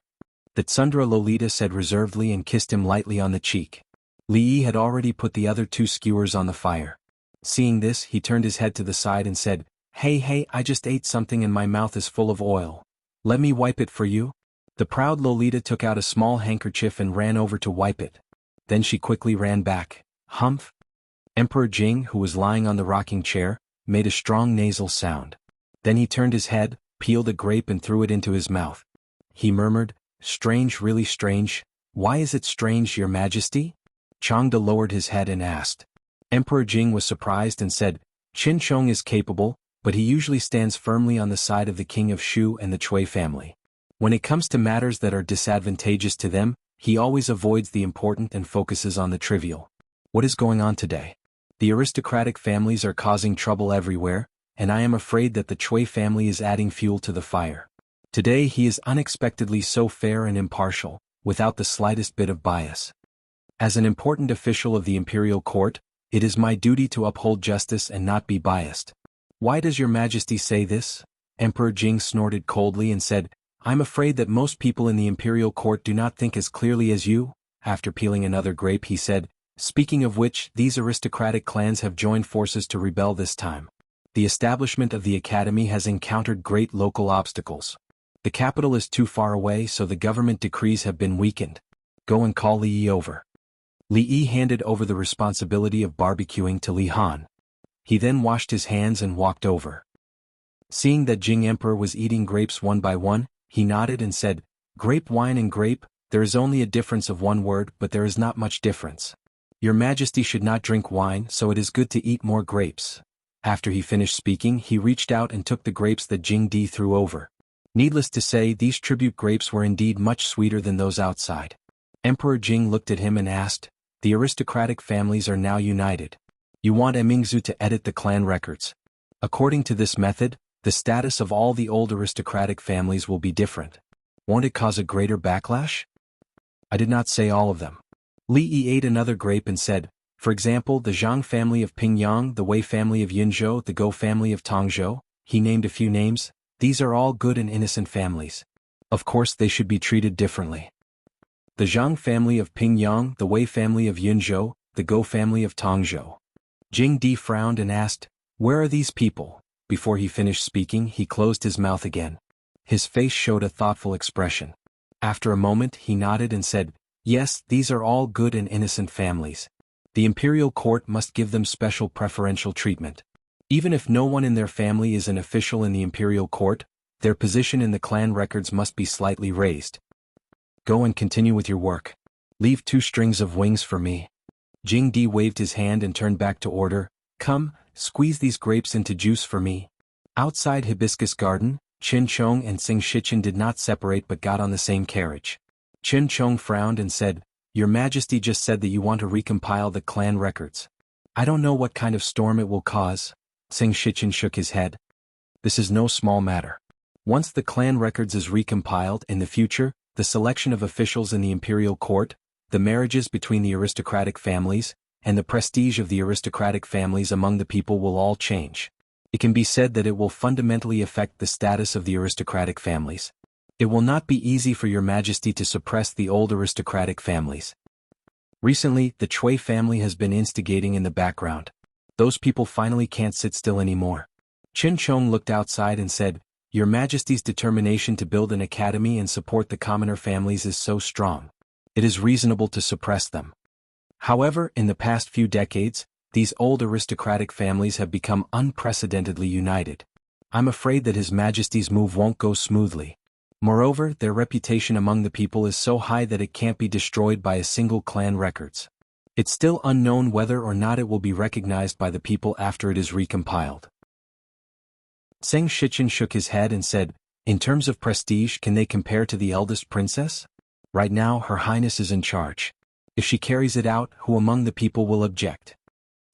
Speaker 1: The Tsundra Lolita said reservedly and kissed him lightly on the cheek. Li Yi had already put the other 2 skewers on the fire. Seeing this, he turned his head to the side and said, Hey, I just ate something and my mouth is full of oil. Let me wipe it for you." The proud Lolita took out a small handkerchief and ran over to wipe it. Then she quickly ran back. Humph. Emperor Jing, who was lying on the rocking chair, made a strong nasal sound. Then he turned his head, peeled a grape and threw it into his mouth. He murmured, "Strange, really strange. Why is it strange, Your Majesty?" Changde lowered his head and asked. Emperor Jing was surprised and said, "Qin Chong is capable, but he usually stands firmly on the side of the king of Shu and the Chui family. When it comes to matters that are disadvantageous to them, he always avoids the important and focuses on the trivial. What is going on today? The aristocratic families are causing trouble everywhere, and I am afraid that the Chui family is adding fuel to the fire. Today he is unexpectedly so fair and impartial, without the slightest bit of bias. As an important official of the imperial court, it is my duty to uphold justice and not be biased." "Why does Your Majesty say this?" Emperor Jing snorted coldly and said, I'm afraid that most people in the imperial court do not think as clearly as you. After peeling another grape he said, speaking of which, these aristocratic clans have joined forces to rebel this time. The establishment of the academy has encountered great local obstacles. The capital is too far away, so the government decrees have been weakened. Go and call Li Yi over. Li Yi handed over the responsibility of barbecuing to Li Han. He then washed his hands and walked over. Seeing that Jing Emperor was eating grapes one by one, he nodded and said, grape wine and grape, there is only a difference of one word, but there is not much difference. Your Majesty should not drink wine, so it is good to eat more grapes. After he finished speaking, he reached out and took the grapes that Jing Di threw over. Needless to say, these tribute grapes were indeed much sweeter than those outside. Emperor Jing looked at him and asked, the aristocratic families are now united. You want Emingzu to edit the clan records. According to this method, the status of all the old aristocratic families will be different. Won't it cause a greater backlash? I did not say all of them. Li Yi ate another grape and said, for example, the Zhang family of Pingyang, the Wei family of Yinzhou, the Go family of Tongzhou. He named a few names. These are all good and innocent families. Of course they should be treated differently. The Zhang family of Pingyang, the Wei family of Yinzhou, the Go family of Tongzhou. Jing Di frowned and asked, where are these people? Before he finished speaking, he closed his mouth again. His face showed a thoughtful expression. After a moment, he nodded and said, yes, these are all good and innocent families. The imperial court must give them special preferential treatment. Even if no one in their family is an official in the imperial court, their position in the clan records must be slightly raised. Go and continue with your work. Leave 2 strings of wings for me. Jing Di waved his hand and turned back to order, come, squeeze these grapes into juice for me. Outside Hibiscus Garden, Qin Chong and Xing Shichen did not separate but got on the same carriage. Qin Chong frowned and said, your Majesty just said that you want to recompile the clan records. I don't know what kind of storm it will cause. Xing Shichen shook his head. This is no small matter. Once the clan records is recompiled in the future, the selection of officials in the imperial court, the marriages between the aristocratic families, and the prestige of the aristocratic families among the people will all change. It can be said that it will fundamentally affect the status of the aristocratic families. It will not be easy for your Majesty to suppress the old aristocratic families. Recently, the Chui family has been instigating in the background. Those people finally can't sit still anymore. Qin Chong looked outside and said, your Majesty's determination to build an academy and support the commoner families is so strong. It is reasonable to suppress them. However, in the past few decades, these old aristocratic families have become unprecedentedly united. I'm afraid that His Majesty's move won't go smoothly. Moreover, their reputation among the people is so high that it can't be destroyed by a single clan records. It's still unknown whether or not it will be recognized by the people after it is recompiled. Xing Shichen shook his head and said, in terms of prestige, can they compare to the eldest princess? Right now, Her Highness is in charge. If she carries it out, who among the people will object?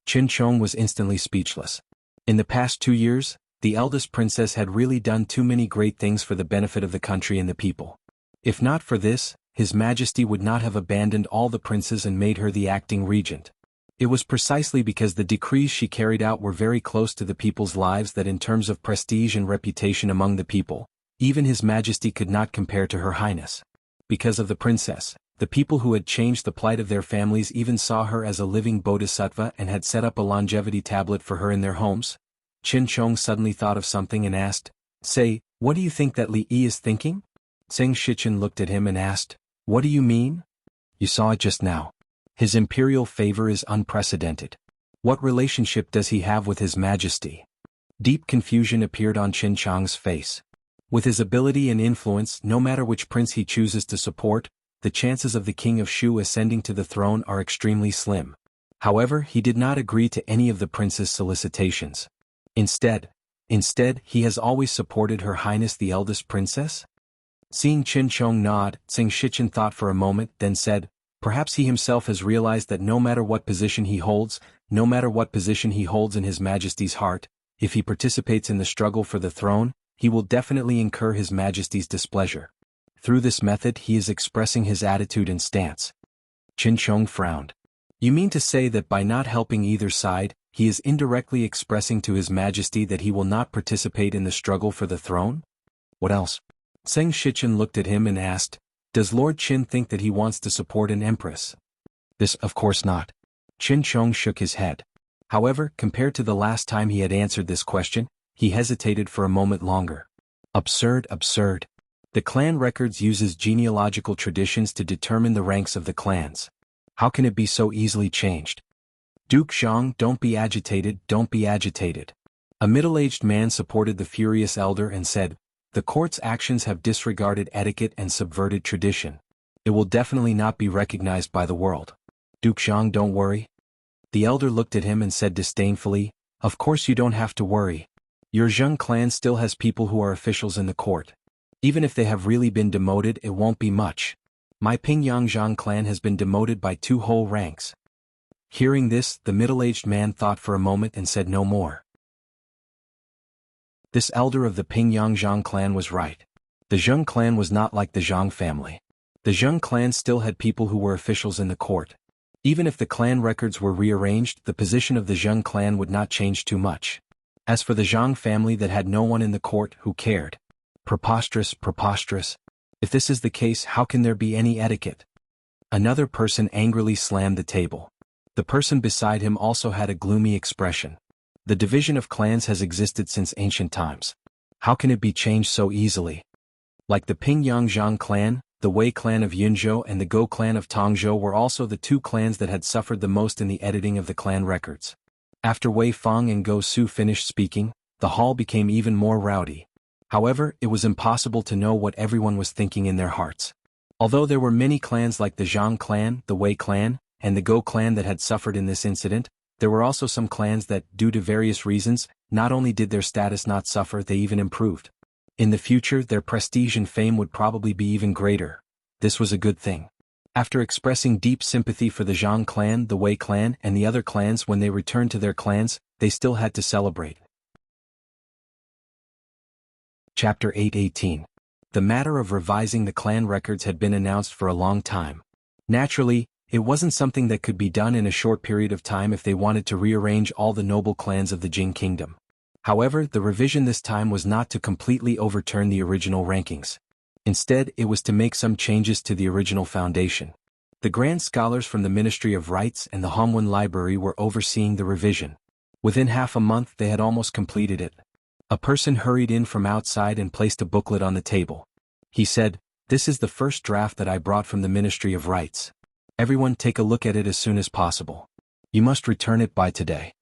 Speaker 1: Qin Chong was instantly speechless. In the past 2 years, the eldest princess had really done too many great things for the benefit of the country and the people. If not for this, His Majesty would not have abandoned all the princes and made her the acting regent. It was precisely because the decrees she carried out were very close to the people's lives that in terms of prestige and reputation among the people, even His Majesty could not compare to Her Highness. Because of the princess, the people who had changed the plight of their families even saw her as a living bodhisattva and had set up a longevity tablet for her in their homes. Qin Chong suddenly thought of something and asked, say, what do you think that Li Yi is thinking? Xing Shichen looked at him and asked, what do you mean? You saw it just now. His imperial favor is unprecedented. What relationship does he have with His Majesty? Deep confusion appeared on Qin Chong's face. With his ability and influence, no matter which prince he chooses to support, the chances of the King of Shu ascending to the throne are extremely slim. However, he did not agree to any of the prince's solicitations. Instead, he has always supported Her Highness the eldest princess? Seeing Qin Chong nod, Xing Shichen thought for a moment, then said, perhaps he himself has realized that no matter what position he holds in His Majesty's heart, if he participates in the struggle for the throne, he will definitely incur His Majesty's displeasure. Through this method he is expressing his attitude and stance. Qin Chong frowned. You mean to say that by not helping either side, he is indirectly expressing to His Majesty that he will not participate in the struggle for the throne? What else? Zheng Shichen looked at him and asked, "Does Lord Qin think that he wants to support an empress?" "This, of course not." Qin Chong shook his head. However, compared to the last time he had answered this question, he hesitated for a moment longer. Absurd, absurd. The clan records uses genealogical traditions to determine the ranks of the clans. How can it be so easily changed? Duke Zhang, don't be agitated, don't be agitated. A middle-aged man supported the furious elder and said, "The court's actions have disregarded etiquette and subverted tradition. It will definitely not be recognized by the world. Duke Zhang, don't worry." The elder looked at him and said disdainfully, "Of course you don't have to worry. Your Zheng clan still has people who are officials in the court. Even if they have really been demoted, it won't be much. My Pingyang Zhang clan has been demoted by 2 whole ranks." Hearing this, the middle-aged man thought for a moment and said no more. This elder of the Pingyang Zhang clan was right. The Zheng clan was not like the Zhang family. The Zheng clan still had people who were officials in the court. Even if the clan records were rearranged, the position of the Zheng clan would not change too much. As for the Zhang family that had no one in the court, who cared? Preposterous, preposterous. If this is the case, how can there be any etiquette? Another person angrily slammed the table. The person beside him also had a gloomy expression. The division of clans has existed since ancient times. How can it be changed so easily? Like the Pingyang Zhang clan, the Wei clan of Yunzhou and the Go clan of Tongzhou were also the 2 clans that had suffered the most in the editing of the clan records. After Wei Fang and Go Su finished speaking, the hall became even more rowdy. However, it was impossible to know what everyone was thinking in their hearts. Although there were many clans like the Zhang clan, the Wei clan, and the Go clan that had suffered in this incident, there were also some clans that, due to various reasons, not only did their status not suffer, they even improved. In the future, their prestige and fame would probably be even greater. This was a good thing. After expressing deep sympathy for the Zhang clan, the Wei clan, and the other clans when they returned to their clans, they still had to celebrate. Chapter 8:18. The matter of revising the clan records had been announced for a long time. Naturally, it wasn't something that could be done in a short period of time if they wanted to rearrange all the noble clans of the Jing kingdom. However, the revision this time was not to completely overturn the original rankings. Instead, it was to make some changes to the original foundation. The grand scholars from the Ministry of Rites and the Xuanhuan Library were overseeing the revision. Within half a month they had almost completed it. A person hurried in from outside and placed a booklet on the table. He said, "This is the first draft that I brought from the Ministry of Rites. Everyone take a look at it as soon as possible. You must return it by today.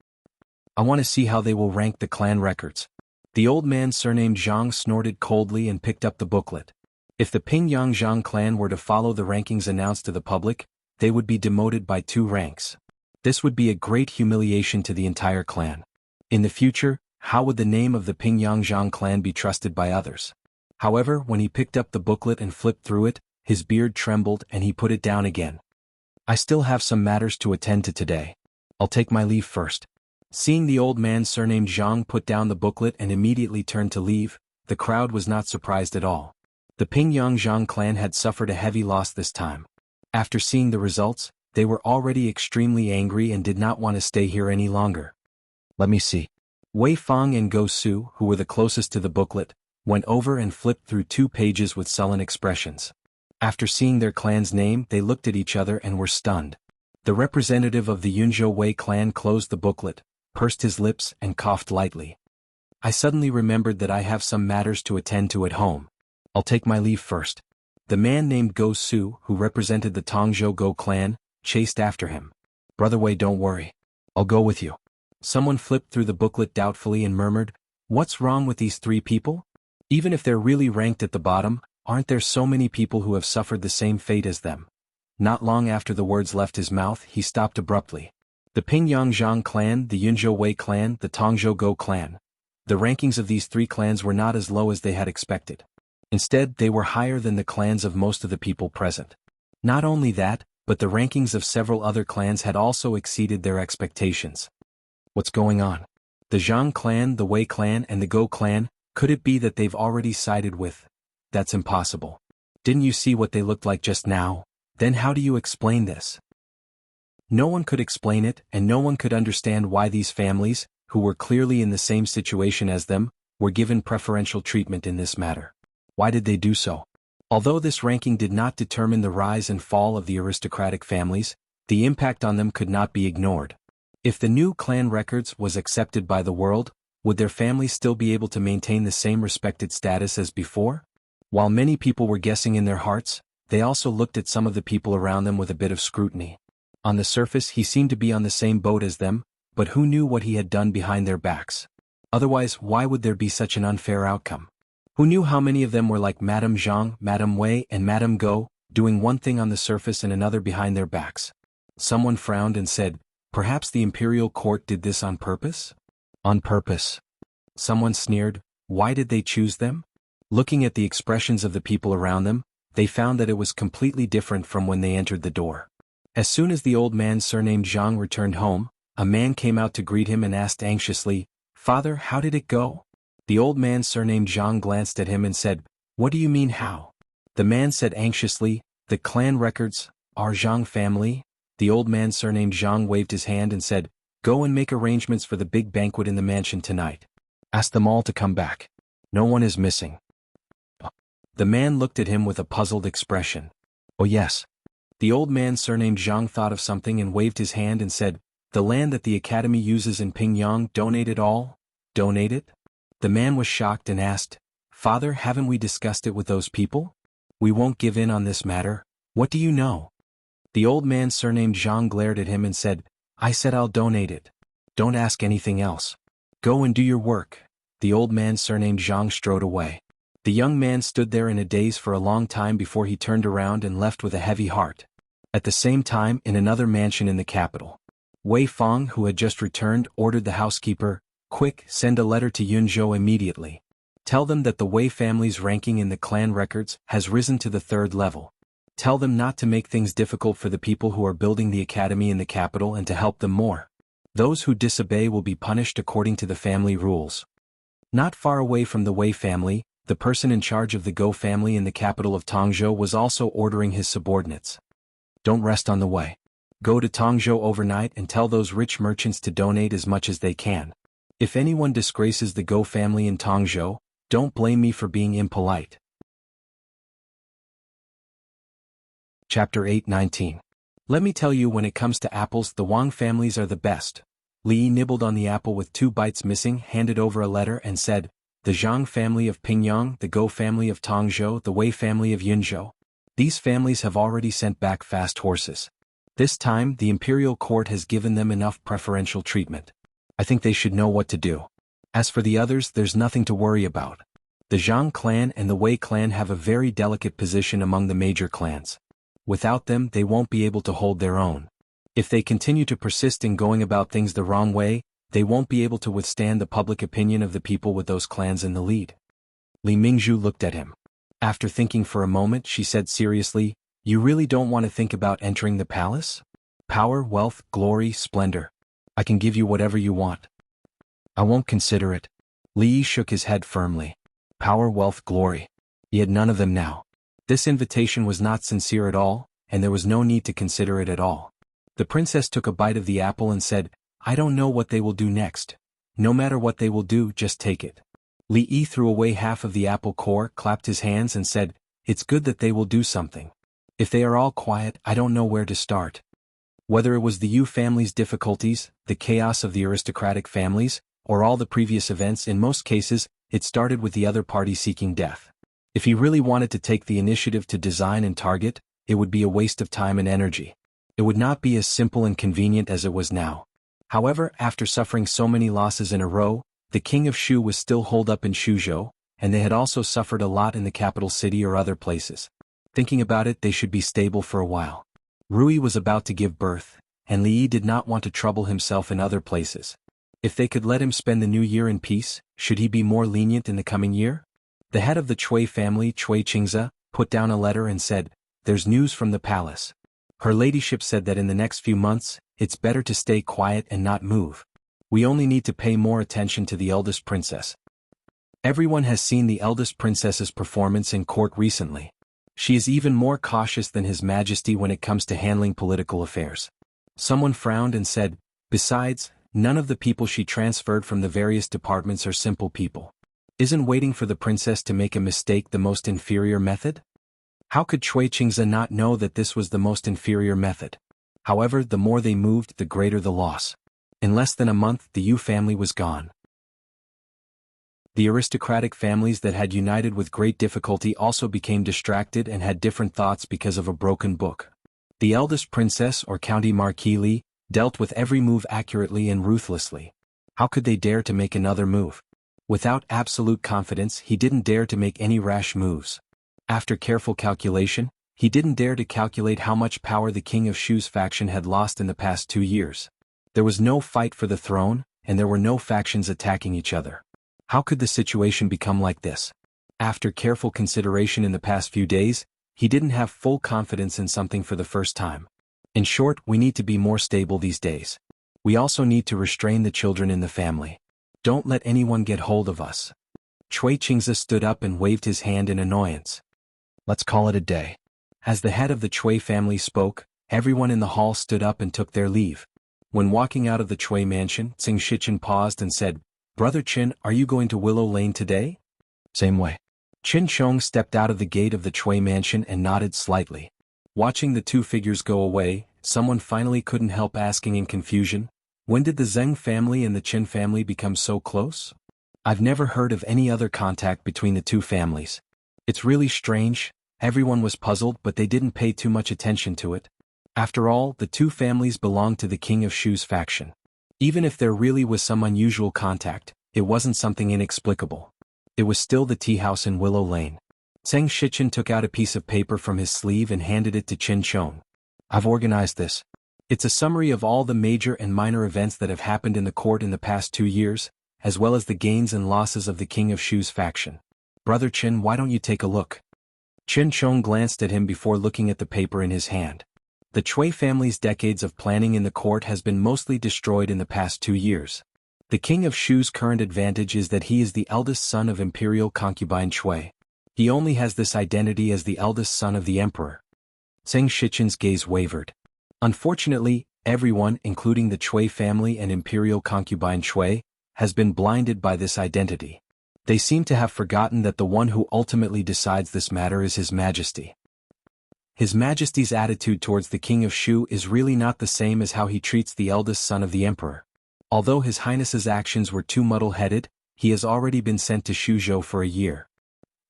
Speaker 1: I want to see how they will rank the clan records." The old man surnamed Zhang snorted coldly and picked up the booklet. If the Pingyang Zhang clan were to follow the rankings announced to the public, they would be demoted by 2 ranks. This would be a great humiliation to the entire clan. In the future, how would the name of the Pingyang Zhang clan be trusted by others? However, when he picked up the booklet and flipped through it, his beard trembled and he put it down again. "I still have some matters to attend to today. I'll take my leave first." Seeing the old man surnamed Zhang put down the booklet and immediately turned to leave, the crowd was not surprised at all. The Pingyang Zhang clan had suffered a heavy loss this time. After seeing the results, they were already extremely angry and did not want to stay here any longer. Let me see. Wei Fang and Go Su, who were the closest to the booklet, went over and flipped through 2 pages with sullen expressions. After seeing their clan's name, they looked at each other and were stunned. The representative of the Yunzhou Wei clan closed the booklet, pursed his lips and coughed lightly. "I suddenly remembered that I have some matters to attend to at home. I'll take my leave first." The man named Go Su, who represented the Tongzhou Go clan, chased after him. "Brother Wei, don't worry. I'll go with you." Someone flipped through the booklet doubtfully and murmured, "What's wrong with these 3 people? Even if they're really ranked at the bottom, aren't there so many people who have suffered the same fate as them?" Not long after the words left his mouth, he stopped abruptly. The Pingyang Zhang clan, the Yunzhou Wei clan, the Tongzhou Go clan. The rankings of these 3 clans were not as low as they had expected. Instead, they were higher than the clans of most of the people present. Not only that, but the rankings of several other clans had also exceeded their expectations. What's going on? The Zhang clan, the Wei clan, and the Go clan, could it be that they've already sided with? That's impossible. Didn't you see what they looked like just now? Then how do you explain this? No one could explain it, and no one could understand why these families, who were clearly in the same situation as them, were given preferential treatment in this matter. Why did they do so? Although this ranking did not determine the rise and fall of the aristocratic families, the impact on them could not be ignored. If the new clan records was accepted by the world, would their families still be able to maintain the same respected status as before? While many people were guessing in their hearts, they also looked at some of the people around them with a bit of scrutiny. On the surface he seemed to be on the same boat as them, but who knew what he had done behind their backs? Otherwise, why would there be such an unfair outcome? Who knew how many of them were like Madame Zhang, Madame Wei and Madame Go, doing one thing on the surface and another behind their backs? Someone frowned and said, perhaps the imperial court did this on purpose? On purpose. Someone sneered, why did they choose them? Looking at the expressions of the people around them, they found that it was completely different from when they entered the door. As soon as the old man surnamed Zhang returned home, a man came out to greet him and asked anxiously, Father, how did it go? The old man surnamed Zhang glanced at him and said, what do you mean how? The man said anxiously, the clan records, our Zhang family? The old man surnamed Zhang waved his hand and said, go and make arrangements for the big banquet in the mansion tonight. Ask them all to come back. No one is missing. The man looked at him with a puzzled expression. Oh yes. The old man surnamed Zhang thought of something and waved his hand and said, the land that the academy uses in Pingyang, donate it all? Donate it? The man was shocked and asked, Father, haven't we discussed it with those people? We won't give in on this matter. What do you know? The old man surnamed Zhang glared at him and said, I said I'll donate it. Don't ask anything else. Go and do your work. The old man surnamed Zhang strode away. The young man stood there in a daze for a long time before he turned around and left with a heavy heart. At the same time, in another mansion in the capital, Wei Fong, who had just returned, ordered the housekeeper, quick, send a letter to Yunzhou immediately. Tell them that the Wei family's ranking in the clan records has risen to the 3rd level. Tell them not to make things difficult for the people who are building the academy in the capital and to help them more. Those who disobey will be punished according to the family rules. Not far away from the Wei family, the person in charge of the Go family in the capital of Tongzhou was also ordering his subordinates. Don't rest on the way. Go to Tongzhou overnight and tell those rich merchants to donate as much as they can. If anyone disgraces the Go family in Tongzhou, don't blame me for being impolite. Chapter 8:19. Let me tell you, when it comes to apples, the Wang families are the best. Li nibbled on the apple with 2 bites missing, handed over a letter and said, the Zhang family of Pingyang, the Go family of Tongzhou, the Wei family of Yunzhou. These families have already sent back fast horses. This time, the imperial court has given them enough preferential treatment. I think they should know what to do. As for the others, there's nothing to worry about. The Zhang clan and the Wei clan have a very delicate position among the major clans. Without them, they won't be able to hold their own. If they continue to persist in going about things the wrong way, they won't be able to withstand the public opinion of the people with those clans in the lead. Li Mingzhu looked at him. After thinking for a moment, she said seriously, you really don't want to think about entering the palace? Power, wealth, glory, splendor. I can give you whatever you want. I won't consider it. Li shook his head firmly. Power, wealth, glory. He had none of them now. This invitation was not sincere at all, and there was no need to consider it at all. The princess took a bite of the apple and said, I don't know what they will do next. No matter what they will do, just take it. Li Yi threw away half of the apple core, clapped his hands and said, it's good that they will do something. If they are all quiet, I don't know where to start. Whether it was the Yu family's difficulties, the chaos of the aristocratic families, or all the previous events, in most cases, it started with the other party seeking death. If he really wanted to take the initiative to design and target, it would be a waste of time and energy. It would not be as simple and convenient as it was now. However, after suffering so many losses in a row, the king of Shu was still holed up in Shuzhou, and they had also suffered a lot in the capital city or other places. Thinking about it, they should be stable for a while. Rui was about to give birth, and Li Yi did not want to trouble himself in other places. If they could let him spend the new year in peace, should he be more lenient in the coming year? The head of the Cui family, Cui Qingza, put down a letter and said, there's news from the palace. Her ladyship said that in the next few months, it's better to stay quiet and not move. We only need to pay more attention to the eldest princess. Everyone has seen the eldest princess's performance in court recently. She is even more cautious than His Majesty when it comes to handling political affairs. Someone frowned and said, besides, none of the people she transferred from the various departments are simple people. Isn't waiting for the princess to make a mistake the most inferior method? How could xianxia not know that this was the most inferior method? However, the more they moved, the greater the loss. In less than a month, the Yu family was gone. The aristocratic families that had united with great difficulty also became distracted and had different thoughts because of a broken book. The eldest princess, or County Marquis Li, dealt with every move accurately and ruthlessly. How could they dare to make another move? Without absolute confidence, he didn't dare to make any rash moves. After careful calculation, he didn't dare to calculate how much power the King of Shu's faction had lost in the past 2 years. There was no fight for the throne, and there were no factions attacking each other. How could the situation become like this? After careful consideration in the past few days, he didn't have full confidence in something for the first time. In short, we need to be more stable these days. We also need to restrain the children in the family. Don't let anyone get hold of us. Xianxia stood up and waved his hand in annoyance. Let's call it a day. As the head of the Chui family spoke, everyone in the hall stood up and took their leave. When walking out of the Chui mansion, Xianxia paused and said, "Brother Qin, are you going to Willow Lane today?" "Same way." Qin Chong stepped out of the gate of the Chui mansion and nodded slightly. Watching the two figures go away, someone finally couldn't help asking in confusion, "When did the Zheng family and the Qin family become so close? I've never heard of any other contact between the two families. It's really strange." Everyone was puzzled, but they didn't pay too much attention to it. After all, the two families belonged to the King of Shu's faction. Even if there really was some unusual contact, it wasn't something inexplicable. It was still the tea house in Willow Lane. Zheng Shichen took out a piece of paper from his sleeve and handed it to Qin Chong. "I've organized this. It's a summary of all the major and minor events that have happened in the court in the past 2 years, as well as the gains and losses of the King of Shu's faction. Brother Qin, why don't you take a look?" Qin Chong glanced at him before looking at the paper in his hand. The Chui family's decades of planning in the court has been mostly destroyed in the past 2 years. The King of Shu's current advantage is that he is the eldest son of Imperial concubine Chui. He only has this identity as the eldest son of the Emperor. Zheng Shichen's gaze wavered. Unfortunately, everyone, including the Chui family and Imperial concubine Chui, has been blinded by this identity. They seem to have forgotten that the one who ultimately decides this matter is His Majesty. His Majesty's attitude towards the King of Shu is really not the same as how he treats the eldest son of the Emperor. Although His Highness's actions were too muddle-headed, he has already been sent to Shuzhou for a year.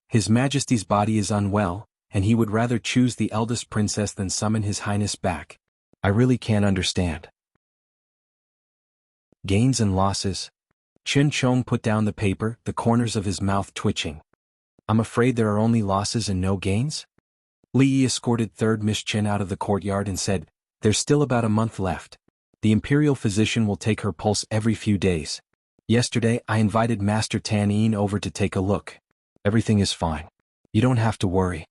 Speaker 1: His Majesty's body is unwell, and he would rather choose the eldest princess than summon His Highness back. I really can't understand. Gains and losses. Qin Chong put down the paper, the corners of his mouth twitching. I'm afraid there are only losses and no gains? Li Yi escorted 3rd Miss Qin out of the courtyard and said, "There's still about a month left. The imperial physician will take her pulse every few days. Yesterday I invited Master Tan Yin over to take a look. Everything is fine. You don't have to worry."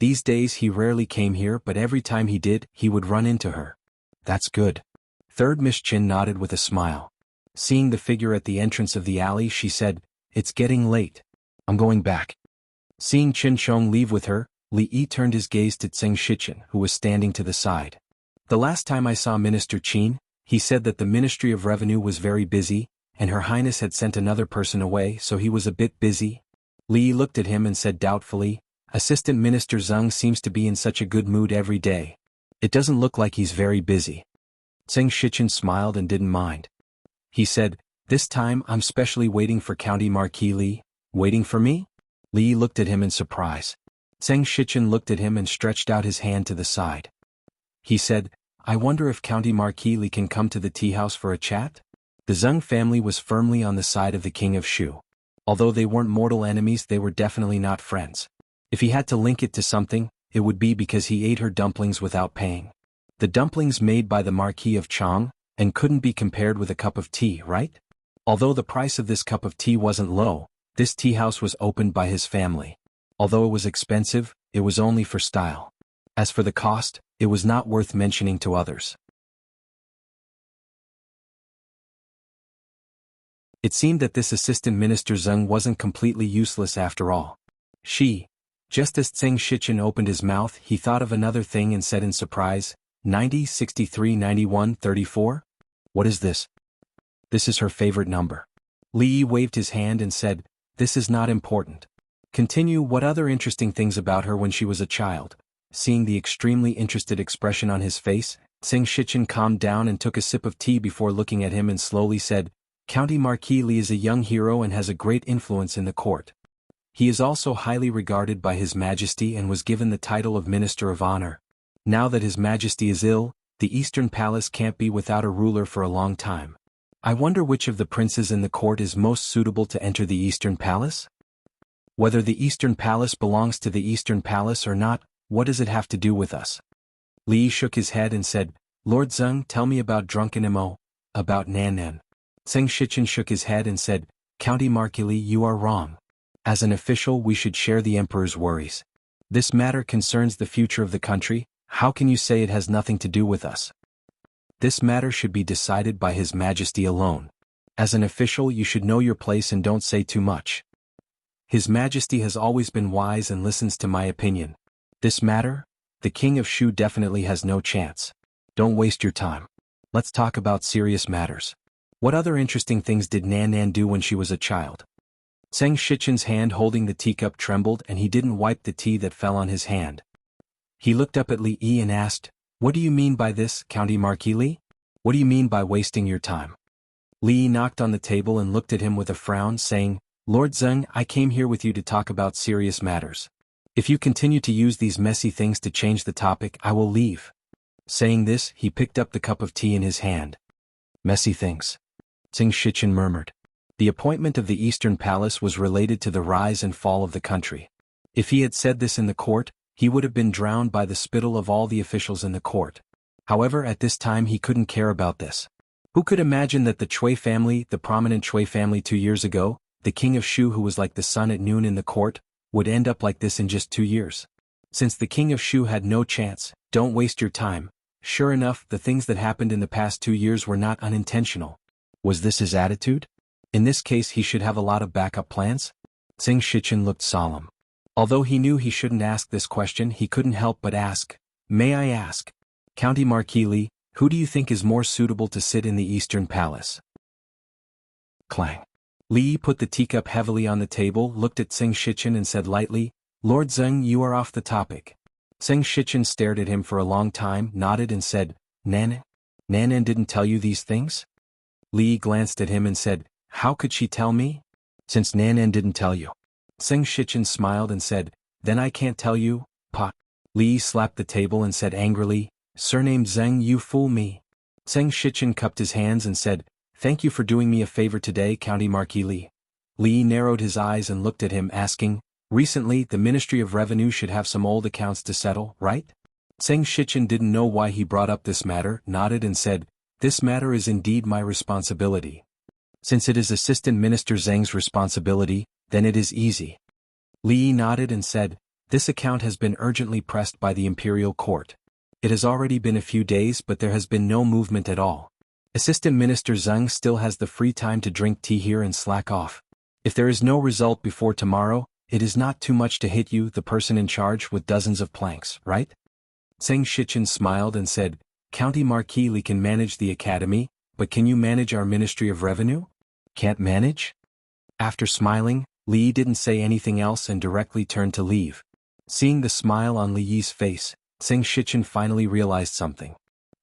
Speaker 1: These days he rarely came here, but every time he did, he would run into her. "That's good." 3rd Miss Qin nodded with a smile. Seeing the figure at the entrance of the alley, she said, "It's getting late. I'm going back." Seeing Qin Chong leave with her, Li Yi turned his gaze to Zheng Shichen, who was standing to the side. "The last time I saw Minister Qin, he said that the Ministry of Revenue was very busy, and Her Highness had sent another person away, so he was a bit busy." Li Yi looked at him and said doubtfully, "Assistant Minister Zheng seems to be in such a good mood every day. It doesn't look like he's very busy." Zheng Shichen smiled and didn't mind. He said, "This time I'm specially waiting for County Marquis Li." "Waiting for me?" Li Yi looked at him in surprise. Zheng Shichen looked at him and stretched out his hand to the side. He said, "I wonder if County Marquis Li can come to the tea house for a chat?" The Zheng family was firmly on the side of the King of Shu. Although they weren't mortal enemies, they were definitely not friends. If he had to link it to something, it would be because he ate her dumplings without paying. The dumplings made by the Marquis of Chang, and couldn't be compared with a cup of tea, right? Although the price of this cup of tea wasn't low, this tea house was opened by his family. Although it was expensive, it was only for style. As for the cost, it was not worth mentioning to others. It seemed that this assistant minister Zheng wasn't completely useless after all. Just as Zheng Shichen opened his mouth, he thought of another thing and said in surprise, 90, 63, 91, 34? What is this? This is her favorite number. Li Yi waved his hand and said, This is not important. Continue. What other interesting things about her when she was a child? Seeing the extremely interested expression on his face, Tsing Shichen calmed down and took a sip of tea before looking at him and slowly said, County Marquis Li is a young hero and has a great influence in the court. He is also highly regarded by His Majesty and was given the title of Minister of Honor. Now that His Majesty is ill, the Eastern Palace can't be without a ruler for a long time. I wonder which of the princes in the court is most suitable to enter the Eastern Palace? Whether the Eastern Palace belongs to the Eastern Palace or not, what does it have to do with us? Li shook his head and said, Lord Zeng, tell me about drunken Mo, about Nan Nan. Tsing Shichen shook his head and said, County Marquis Li, you are wrong. As an official, we should share the Emperor's worries. This matter concerns the future of the country. How can you say it has nothing to do with us? This matter should be decided by His Majesty alone. As an official, you should know your place and don't say too much. His Majesty has always been wise and listens to my opinion. This matter? The King of Shu definitely has no chance. Don't waste your time. Let's talk about serious matters. What other interesting things did Nan Nan do when she was a child? Tsing Shichen's hand holding the teacup trembled and he didn't wipe the tea that fell on his hand. He looked up at Li Yi and asked, What do you mean by this, County Marquis Li? What do you mean by wasting your time? Li Yi knocked on the table and looked at him with a frown, saying, Lord Zeng, I came here with you to talk about serious matters. If you continue to use these messy things to change the topic, I will leave. Saying this, he picked up the cup of tea in his hand. Messy things. Tsing Shichen murmured. The appointment of the Eastern Palace was related to the rise and fall of the country. If he had said this in the court, he would have been drowned by the spittle of all the officials in the court. However, at this time he couldn't care about this. Who could imagine that the Chui family, the prominent Chui family 2 years ago, the King of Shu who was like the sun at noon in the court, would end up like this in just 2 years? Since the King of Shu had no chance, don't waste your time. Sure enough, the things that happened in the past 2 years were not unintentional. Was this his attitude? In this case he should have a lot of backup plans? Tsing Shichen looked solemn. Although he knew he shouldn't ask this question, he couldn't help but ask, May I ask, County Marquis Li, who do you think is more suitable to sit in the Eastern Palace? Clang. Li Yi put the teacup heavily on the table, looked at Tsing Shichen and said lightly, Lord Zeng, you are off the topic. Tsing Shichen stared at him for a long time, nodded and said, Nan Nan didn't tell you these things? Li Yi glanced at him and said, How could she tell me? Since Nan Nan didn't tell you. Tsing Shichen smiled and said, Then I can't tell you, Pa. Li Yi slapped the table and said angrily, Surname Zeng, you fool me. Tsing Shichen cupped his hands and said, Thank you for doing me a favor today, County Marquis Li. Li Yi narrowed his eyes and looked at him, asking, Recently, the Ministry of Revenue should have some old accounts to settle, right? Tsing Shichen didn't know why he brought up this matter, nodded and said, This matter is indeed my responsibility. Since it is Assistant Minister Zeng's responsibility, then it is easy. Li Yi nodded and said, This account has been urgently pressed by the Imperial Court. It has already been a few days but there has been no movement at all. Assistant Minister Zeng still has the free time to drink tea here and slack off. If there is no result before tomorrow, it is not too much to hit you, the person in charge, with dozens of planks, right? Tsing Shichen smiled and said, County Marquis Li can manage the academy, but can you manage our Ministry of Revenue? Can't manage? After smiling, Li Yi didn't say anything else and directly turned to leave. Seeing the smile on Li Yi's face, Tsing Shichen finally realized something.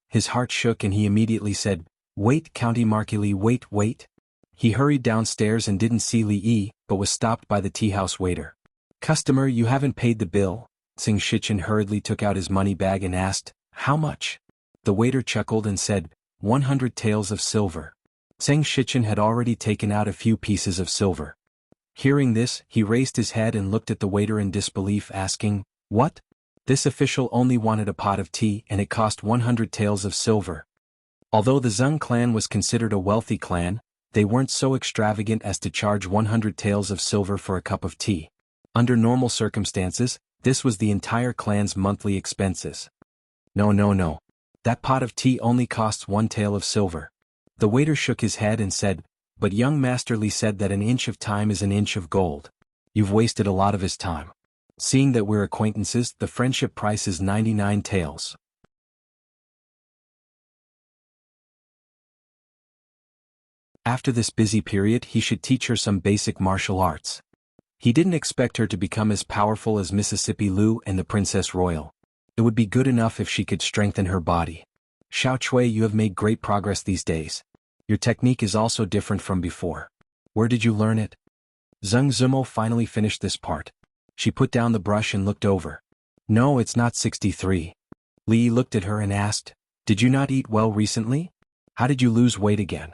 Speaker 1: His heart shook and he immediately said, Wait, County Marquis Li, wait. He hurried downstairs and didn't see Li Yi, but was stopped by the teahouse waiter. Customer, you haven't paid the bill. Tsing Shichen hurriedly took out his money bag and asked, How much? The waiter chuckled and said, 100 taels of silver. Tsing Shichen had already taken out a few pieces of silver. Hearing this, he raised his head and looked at the waiter in disbelief, asking, What? This official only wanted a pot of tea and it cost 100 taels of silver. Although the Zeng clan was considered a wealthy clan, they weren't so extravagant as to charge 100 taels of silver for a cup of tea. Under normal circumstances, this was the entire clan's monthly expenses. No. That pot of tea only costs 1 tael of silver. The waiter shook his head and said, But young Master Li said that an inch of time is an inch of gold. You've wasted a lot of his time. Seeing that we're acquaintances, the friendship price is 99 taels. After this busy period, he should teach her some basic martial arts. He didn't expect her to become as powerful as Mississippi Lu and the Princess Royal. It would be good enough if she could strengthen her body. Xiao Chui, you have made great progress these days. Your technique is also different from before. Where did you learn it? Zheng Zumo finally finished this part. She put down the brush and looked over. No, it's not 63. Li looked at her and asked, did you not eat well recently? How did you lose weight again?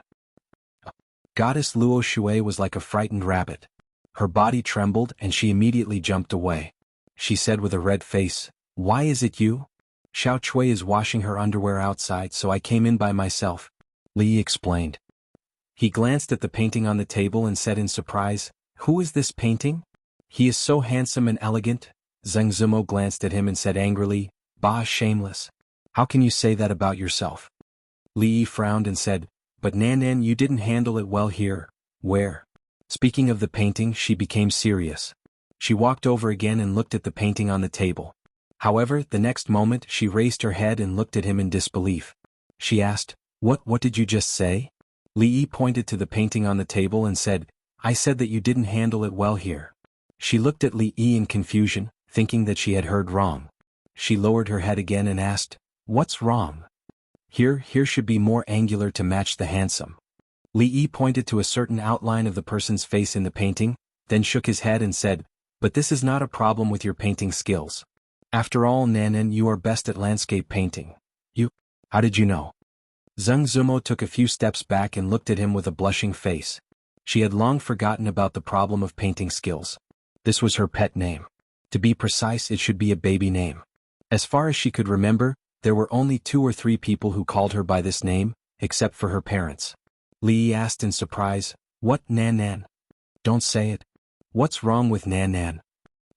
Speaker 1: Goddess Luo Shui was like a frightened rabbit. Her body trembled and she immediately jumped away. She said with a red face, why is it you? Xiao Chui is washing her underwear outside, so I came in by myself, Li explained. He glanced at the painting on the table and said in surprise, who is this painting? He is so handsome and elegant. Zheng Zumo glanced at him and said angrily, bah, shameless. How can you say that about yourself? Li frowned and said, but Nan, you didn't handle it well here. Where? Speaking of the painting, she became serious. She walked over again and looked at the painting on the table. However, the next moment she raised her head and looked at him in disbelief. She asked, What did you just say? Li pointed to the painting on the table and said, I said that you didn't handle it well here. She looked at Li in confusion, thinking that she had heard wrong. She lowered her head again and asked, what's wrong? Here should be more angular to match the handsome. Li pointed to a certain outline of the person's face in the painting, then shook his head and said, but this is not a problem with your painting skills. After all, Nanan, you are best at landscape painting. How did you know? Zheng Zumo took a few steps back and looked at him with a blushing face. She had long forgotten about the problem of painting skills. This was her pet name. To be precise, it should be a baby name. As far as she could remember, there were only 2 or 3 people who called her by this name, except for her parents. Li asked in surprise, what, Nanan? Don't say it. What's wrong with Nanan?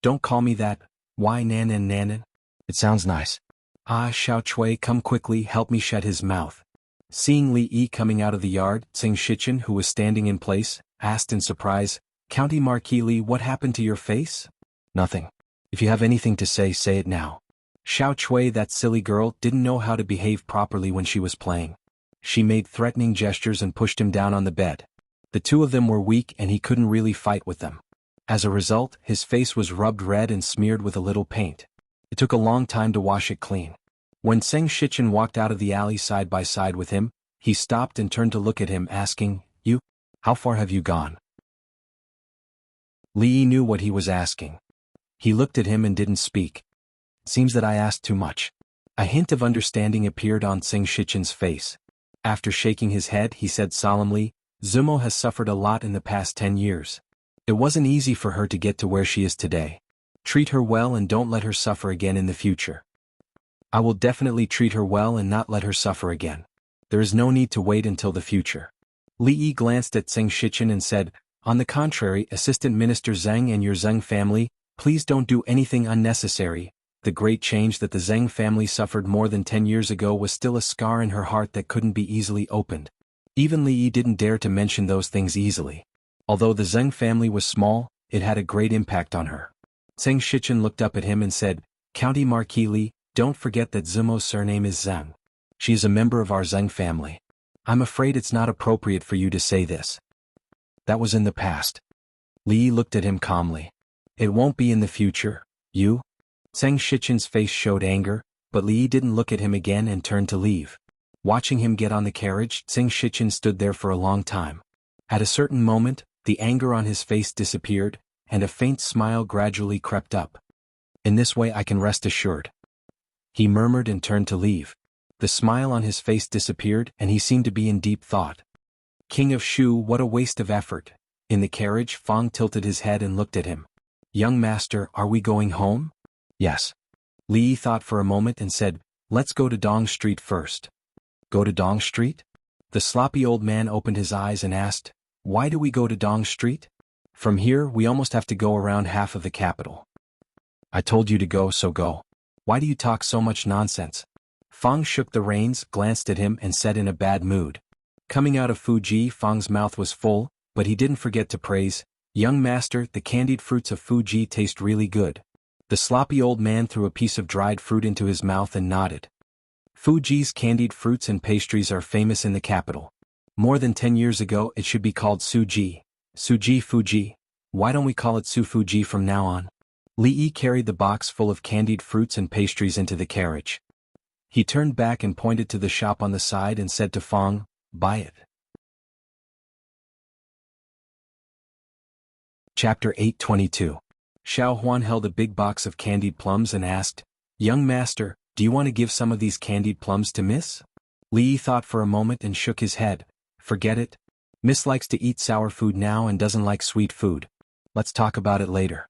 Speaker 1: Don't call me that. Why Nanan? It sounds nice. Ah, Xiao Chui, come quickly, help me shut his mouth. Seeing Li coming out of the yard, Tsing Shichen, who was standing in place, asked in surprise, County Marquis Li, what happened to your face? Nothing. If you have anything to say it now. Xiao Chui, that silly girl, didn't know how to behave properly when she was playing. She made threatening gestures and pushed him down on the bed. The 2 of them were weak and he couldn't really fight with them. As a result, his face was rubbed red and smeared with a little paint. It took a long time to wash it clean. When Tsing Shichen walked out of the alley side by side with him, he stopped and turned to look at him, asking, how far have you gone? Li knew what he was asking. He looked at him and didn't speak. Seems that I asked too much. A hint of understanding appeared on Tsing Shichen's face. After shaking his head, he said solemnly, Zumo has suffered a lot in the past 10 years. It wasn't easy for her to get to where she is today. Treat her well and don't let her suffer again in the future. I will definitely treat her well and not let her suffer again. There is no need to wait until the future. Li glanced at Tsing Shichen and said, on the contrary, Assistant Minister Zheng and your Zheng family, please don't do anything unnecessary. The great change that the Zheng family suffered more than 10 years ago was still a scar in her heart that couldn't be easily opened. Even Li didn't dare to mention those things easily. Although the Zheng family was small, it had a great impact on her. Tsing Shichen looked up at him and said, County Marquis Li, don't forget that Zumo's surname is Zheng. She is a member of our Zheng family. I'm afraid it's not appropriate for you to say this. That was in the past. Li looked at him calmly. It won't be in the future, you? Tsing Shichen's face showed anger, but Li didn't look at him again and turned to leave. Watching him get on the carriage, Tsing Shichen stood there for a long time. At a certain moment, the anger on his face disappeared, and a faint smile gradually crept up. In this way I can rest assured. He murmured and turned to leave. The smile on his face disappeared and he seemed to be in deep thought. King of Shu, what a waste of effort. In the carriage, Fang tilted his head and looked at him. Young master, are we going home? Yes. Li thought for a moment and said, let's go to Dong Street first. Go to Dong Street? The sloppy old man opened his eyes and asked, why do we go to Dong Street? From here, we almost have to go around half of the capital. I told you to go, so go. Why do you talk so much nonsense? Fang shook the reins, glanced at him and said in a bad mood. Coming out of Fuji, Fang's mouth was full, but he didn't forget to praise, young master, the candied fruits of Fuji taste really good. The sloppy old man threw a piece of dried fruit into his mouth and nodded. Fuji's candied fruits and pastries are famous in the capital. More than 10 years ago it should be called Suji. Suji Fuji. Why don't we call it Su Fuji from now on? Li Yi carried the box full of candied fruits and pastries into the carriage. He turned back and pointed to the shop on the side and said to Fong, "Buy it." Chapter 822. Xuanhuan held a big box of candied plums and asked, "Young master, do you want to give some of these candied plums to Miss?" Li Yi thought for a moment and shook his head. "Forget it. Miss likes to eat sour food now and doesn't like sweet food. Let's talk about it later."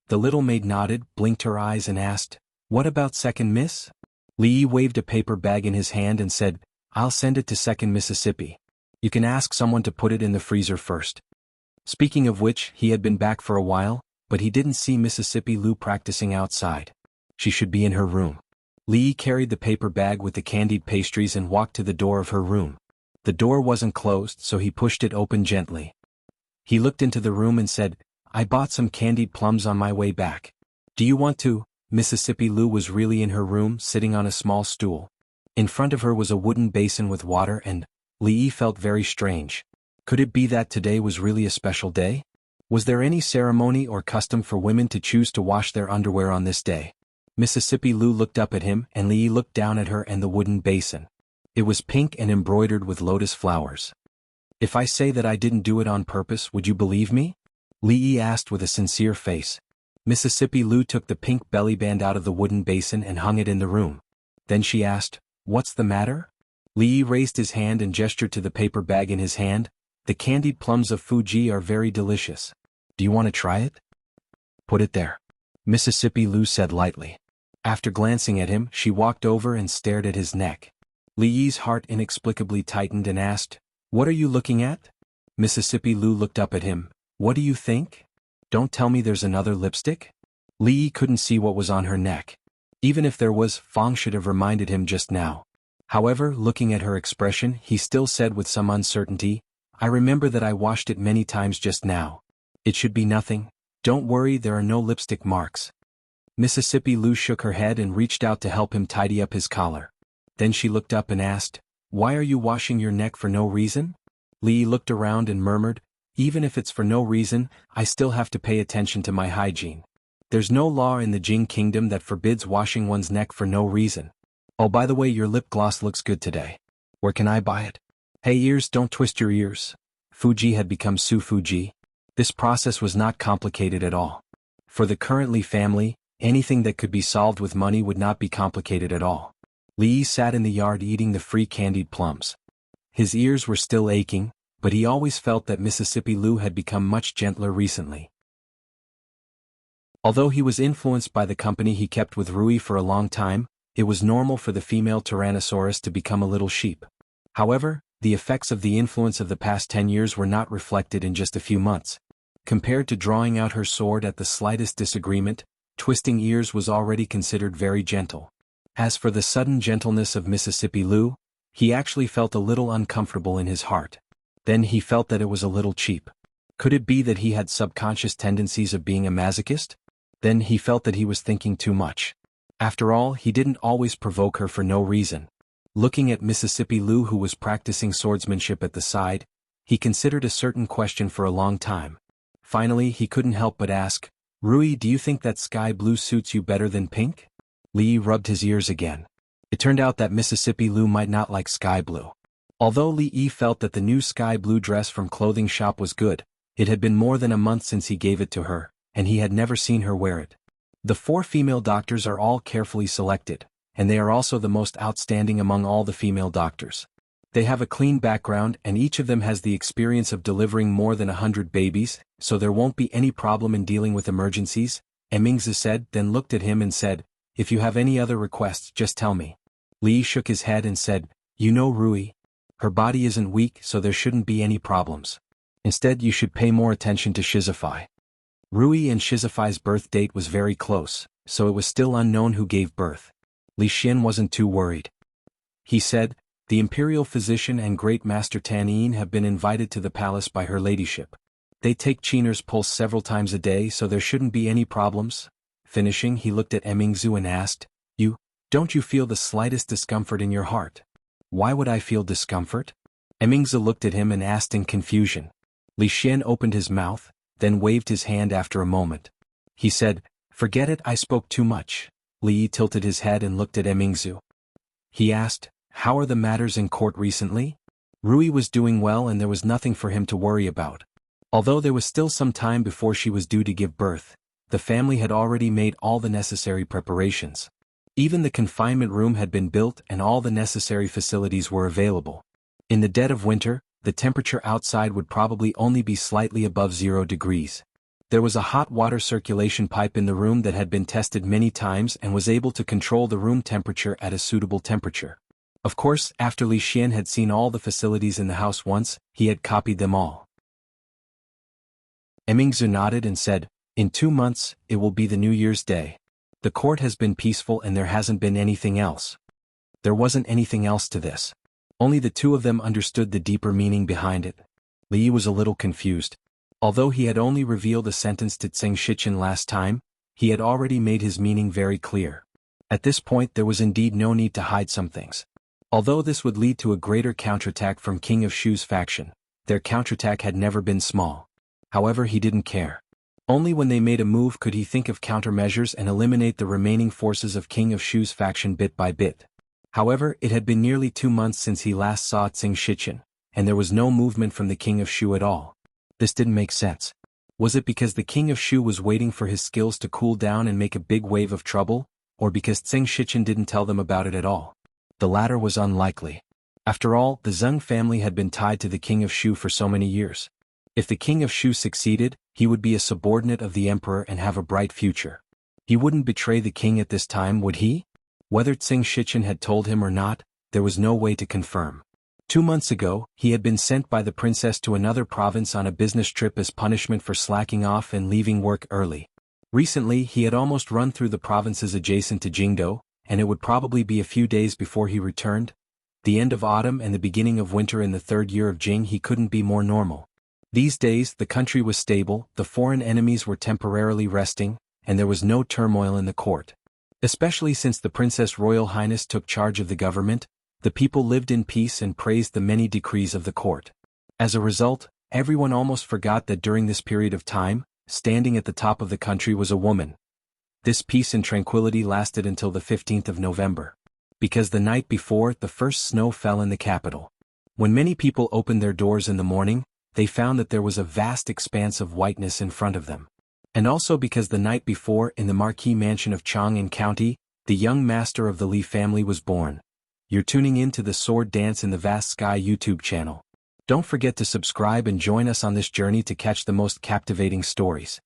Speaker 1: The little maid nodded, blinked her eyes and asked, "What about second Miss?" Li Yi waved a paper bag in his hand and said, "I'll send it to second Mississippi. You can ask someone to put it in the freezer first." Speaking of which, he had been back for a while, but he didn't see Mississippi Lu practicing outside. She should be in her room. Li Yi carried the paper bag with the candied pastries and walked to the door of her room. The door wasn't closed, so he pushed it open gently. He looked into the room and said, "I bought some candied plums on my way back. Do you want to?" Mississippi Lu was really in her room, sitting on a small stool. In front of her was a wooden basin with water and Li Yi felt very strange. Could it be that today was really a special day? Was there any ceremony or custom for women to choose to wash their underwear on this day? Mississippi Lu looked up at him and Li Yi looked down at her and the wooden basin. It was pink and embroidered with lotus flowers. "If I say that I didn't do it on purpose, would you believe me?" Li Yi asked with a sincere face. Mississippi Lu took the pink belly band out of the wooden basin and hung it in the room. Then she asked, "What's the matter?" Li Yi raised his hand and gestured to the paper bag in his hand. "The candied plums of Fuji are very delicious. Do you want to try it?" "Put it there," Mississippi Lu said lightly. After glancing at him, she walked over and stared at his neck. Li Yi's heart inexplicably tightened and asked, "What are you looking at?" Mississippi Lu looked up at him. "What do you think? Don't tell me there's another lipstick?" Li Yi couldn't see what was on her neck. Even if there was, Fong should have reminded him just now. However, looking at her expression, he still said with some uncertainty, "I remember that I washed it many times just now. It should be nothing. Don't worry, there are no lipstick marks." Mississippi Lu shook her head and reached out to help him tidy up his collar. Then she looked up and asked, "Why are you washing your neck for no reason?" Li Yi looked around and murmured, "Even if it's for no reason, I still have to pay attention to my hygiene. There's no law in the Jing Kingdom that forbids washing one's neck for no reason. Oh, by the way, your lip gloss looks good today. Where can I buy it?" "Hey ears, don't twist your ears." Fuji had become Su Fuji. This process was not complicated at all. For the currently family, anything that could be solved with money would not be complicated at all. Li Yi sat in the yard eating the free candied plums. His ears were still aching, but he always felt that Mississippi Lu had become much gentler recently. Although he was influenced by the company he kept with Rui for a long time, it was normal for the female Tyrannosaurus to become a little sheep. However, the effects of the influence of the past 10 years were not reflected in just a few months. Compared to drawing out her sword at the slightest disagreement, twisting ears was already considered very gentle. As for the sudden gentleness of Mississippi Lu, he actually felt a little uncomfortable in his heart. Then he felt that it was a little cheap. Could it be that he had subconscious tendencies of being a masochist? Then he felt that he was thinking too much. After all, he didn't always provoke her for no reason. Looking at Mississippi Lu, who was practicing swordsmanship at the side, he considered a certain question for a long time. Finally, he couldn't help but ask, "Rui, do you think that sky blue suits you better than pink?" Li Yi rubbed his ears again. It turned out that Mississippi Lu might not like sky blue. Although Li Yi felt that the new sky blue dress from clothing shop was good, it had been more than a month since he gave it to her, and he had never seen her wear it. The 4 female doctors are all carefully selected, and they are also the most outstanding among all the female doctors. They have a clean background and each of them has the experience of delivering more than 100 babies, so there won't be any problem in dealing with emergencies, Xianxia said, then looked at him and said, "If you have any other requests, just tell me." Li Yi shook his head and said, "You know Rui. Her body isn't weak, so there shouldn't be any problems. Instead, you should pay more attention to Shizify." Rui and Shizify's birth date was very close, so it was still unknown who gave birth. Li Xian wasn't too worried. He said, "The imperial physician and great master Tanyin have been invited to the palace by her ladyship. They take Qinger's pulse several times a day, so there shouldn't be any problems." Finishing, he looked at Xianxia and asked, Don't you feel the slightest discomfort in your heart?" "Why would I feel discomfort?" Xianxia looked at him and asked in confusion. Li Xian opened his mouth, then waved his hand after a moment. He said, "Forget it, I spoke too much." Li tilted his head and looked at Emingzu. He asked, "How are the matters in court recently?" Rui was doing well and there was nothing for him to worry about. Although there was still some time before she was due to give birth, the family had already made all the necessary preparations. Even the confinement room had been built and all the necessary facilities were available. In the dead of winter, the temperature outside would probably only be slightly above 0 degrees. There was a hot water circulation pipe in the room that had been tested many times and was able to control the room temperature at a suitable temperature. Of course, after Li Xian had seen all the facilities in the house once, he had copied them all. Emingzu nodded and said, "In 2 months, it will be the New Year's Day. The court has been peaceful and there hasn't been anything else." There wasn't anything else to this. Only the two of them understood the deeper meaning behind it. Li was a little confused. Although he had only revealed a sentence to Xianxia last time, he had already made his meaning very clear. At this point there was indeed no need to hide some things. Although this would lead to a greater counterattack from King of Shu's faction, their counterattack had never been small. However, he didn't care. Only when they made a move could he think of countermeasures and eliminate the remaining forces of King of Shu's faction bit by bit. However, it had been nearly 2 months since he last saw Xianxia, and there was no movement from the King of Shu at all. This didn't make sense. Was it because the King of Shu was waiting for his skills to cool down and make a big wave of trouble, or because Xianxia didn't tell them about it at all? The latter was unlikely. After all, the Zheng family had been tied to the King of Shu for so many years. If the King of Shu succeeded, he would be a subordinate of the Emperor and have a bright future. He wouldn't betray the king at this time, would he? Whether Xianxia had told him or not, there was no way to confirm. 2 months ago, he had been sent by the princess to another province on a business trip as punishment for slacking off and leaving work early. Recently, he had almost run through the provinces adjacent to Jingdo, and it would probably be a few days before he returned. The end of autumn and the beginning of winter in the 3rd year of Jing, he couldn't be more normal. These days, the country was stable, the foreign enemies were temporarily resting, and there was no turmoil in the court. Especially since the Princess Royal Highness took charge of the government, the people lived in peace and praised the many decrees of the court. As a result, everyone almost forgot that during this period of time, standing at the top of the country was a woman. This peace and tranquility lasted until the 15th of November. Because the night before, the first snow fell in the capital. When many people opened their doors in the morning, they found that there was a vast expanse of whiteness in front of them. And also because the night before, in the marquee mansion of Chang'an County, the young master of the Li family was born. You're tuning in to the Sword Dance in the Vast Sky YouTube channel. Don't forget to subscribe and join us on this journey to catch the most captivating stories.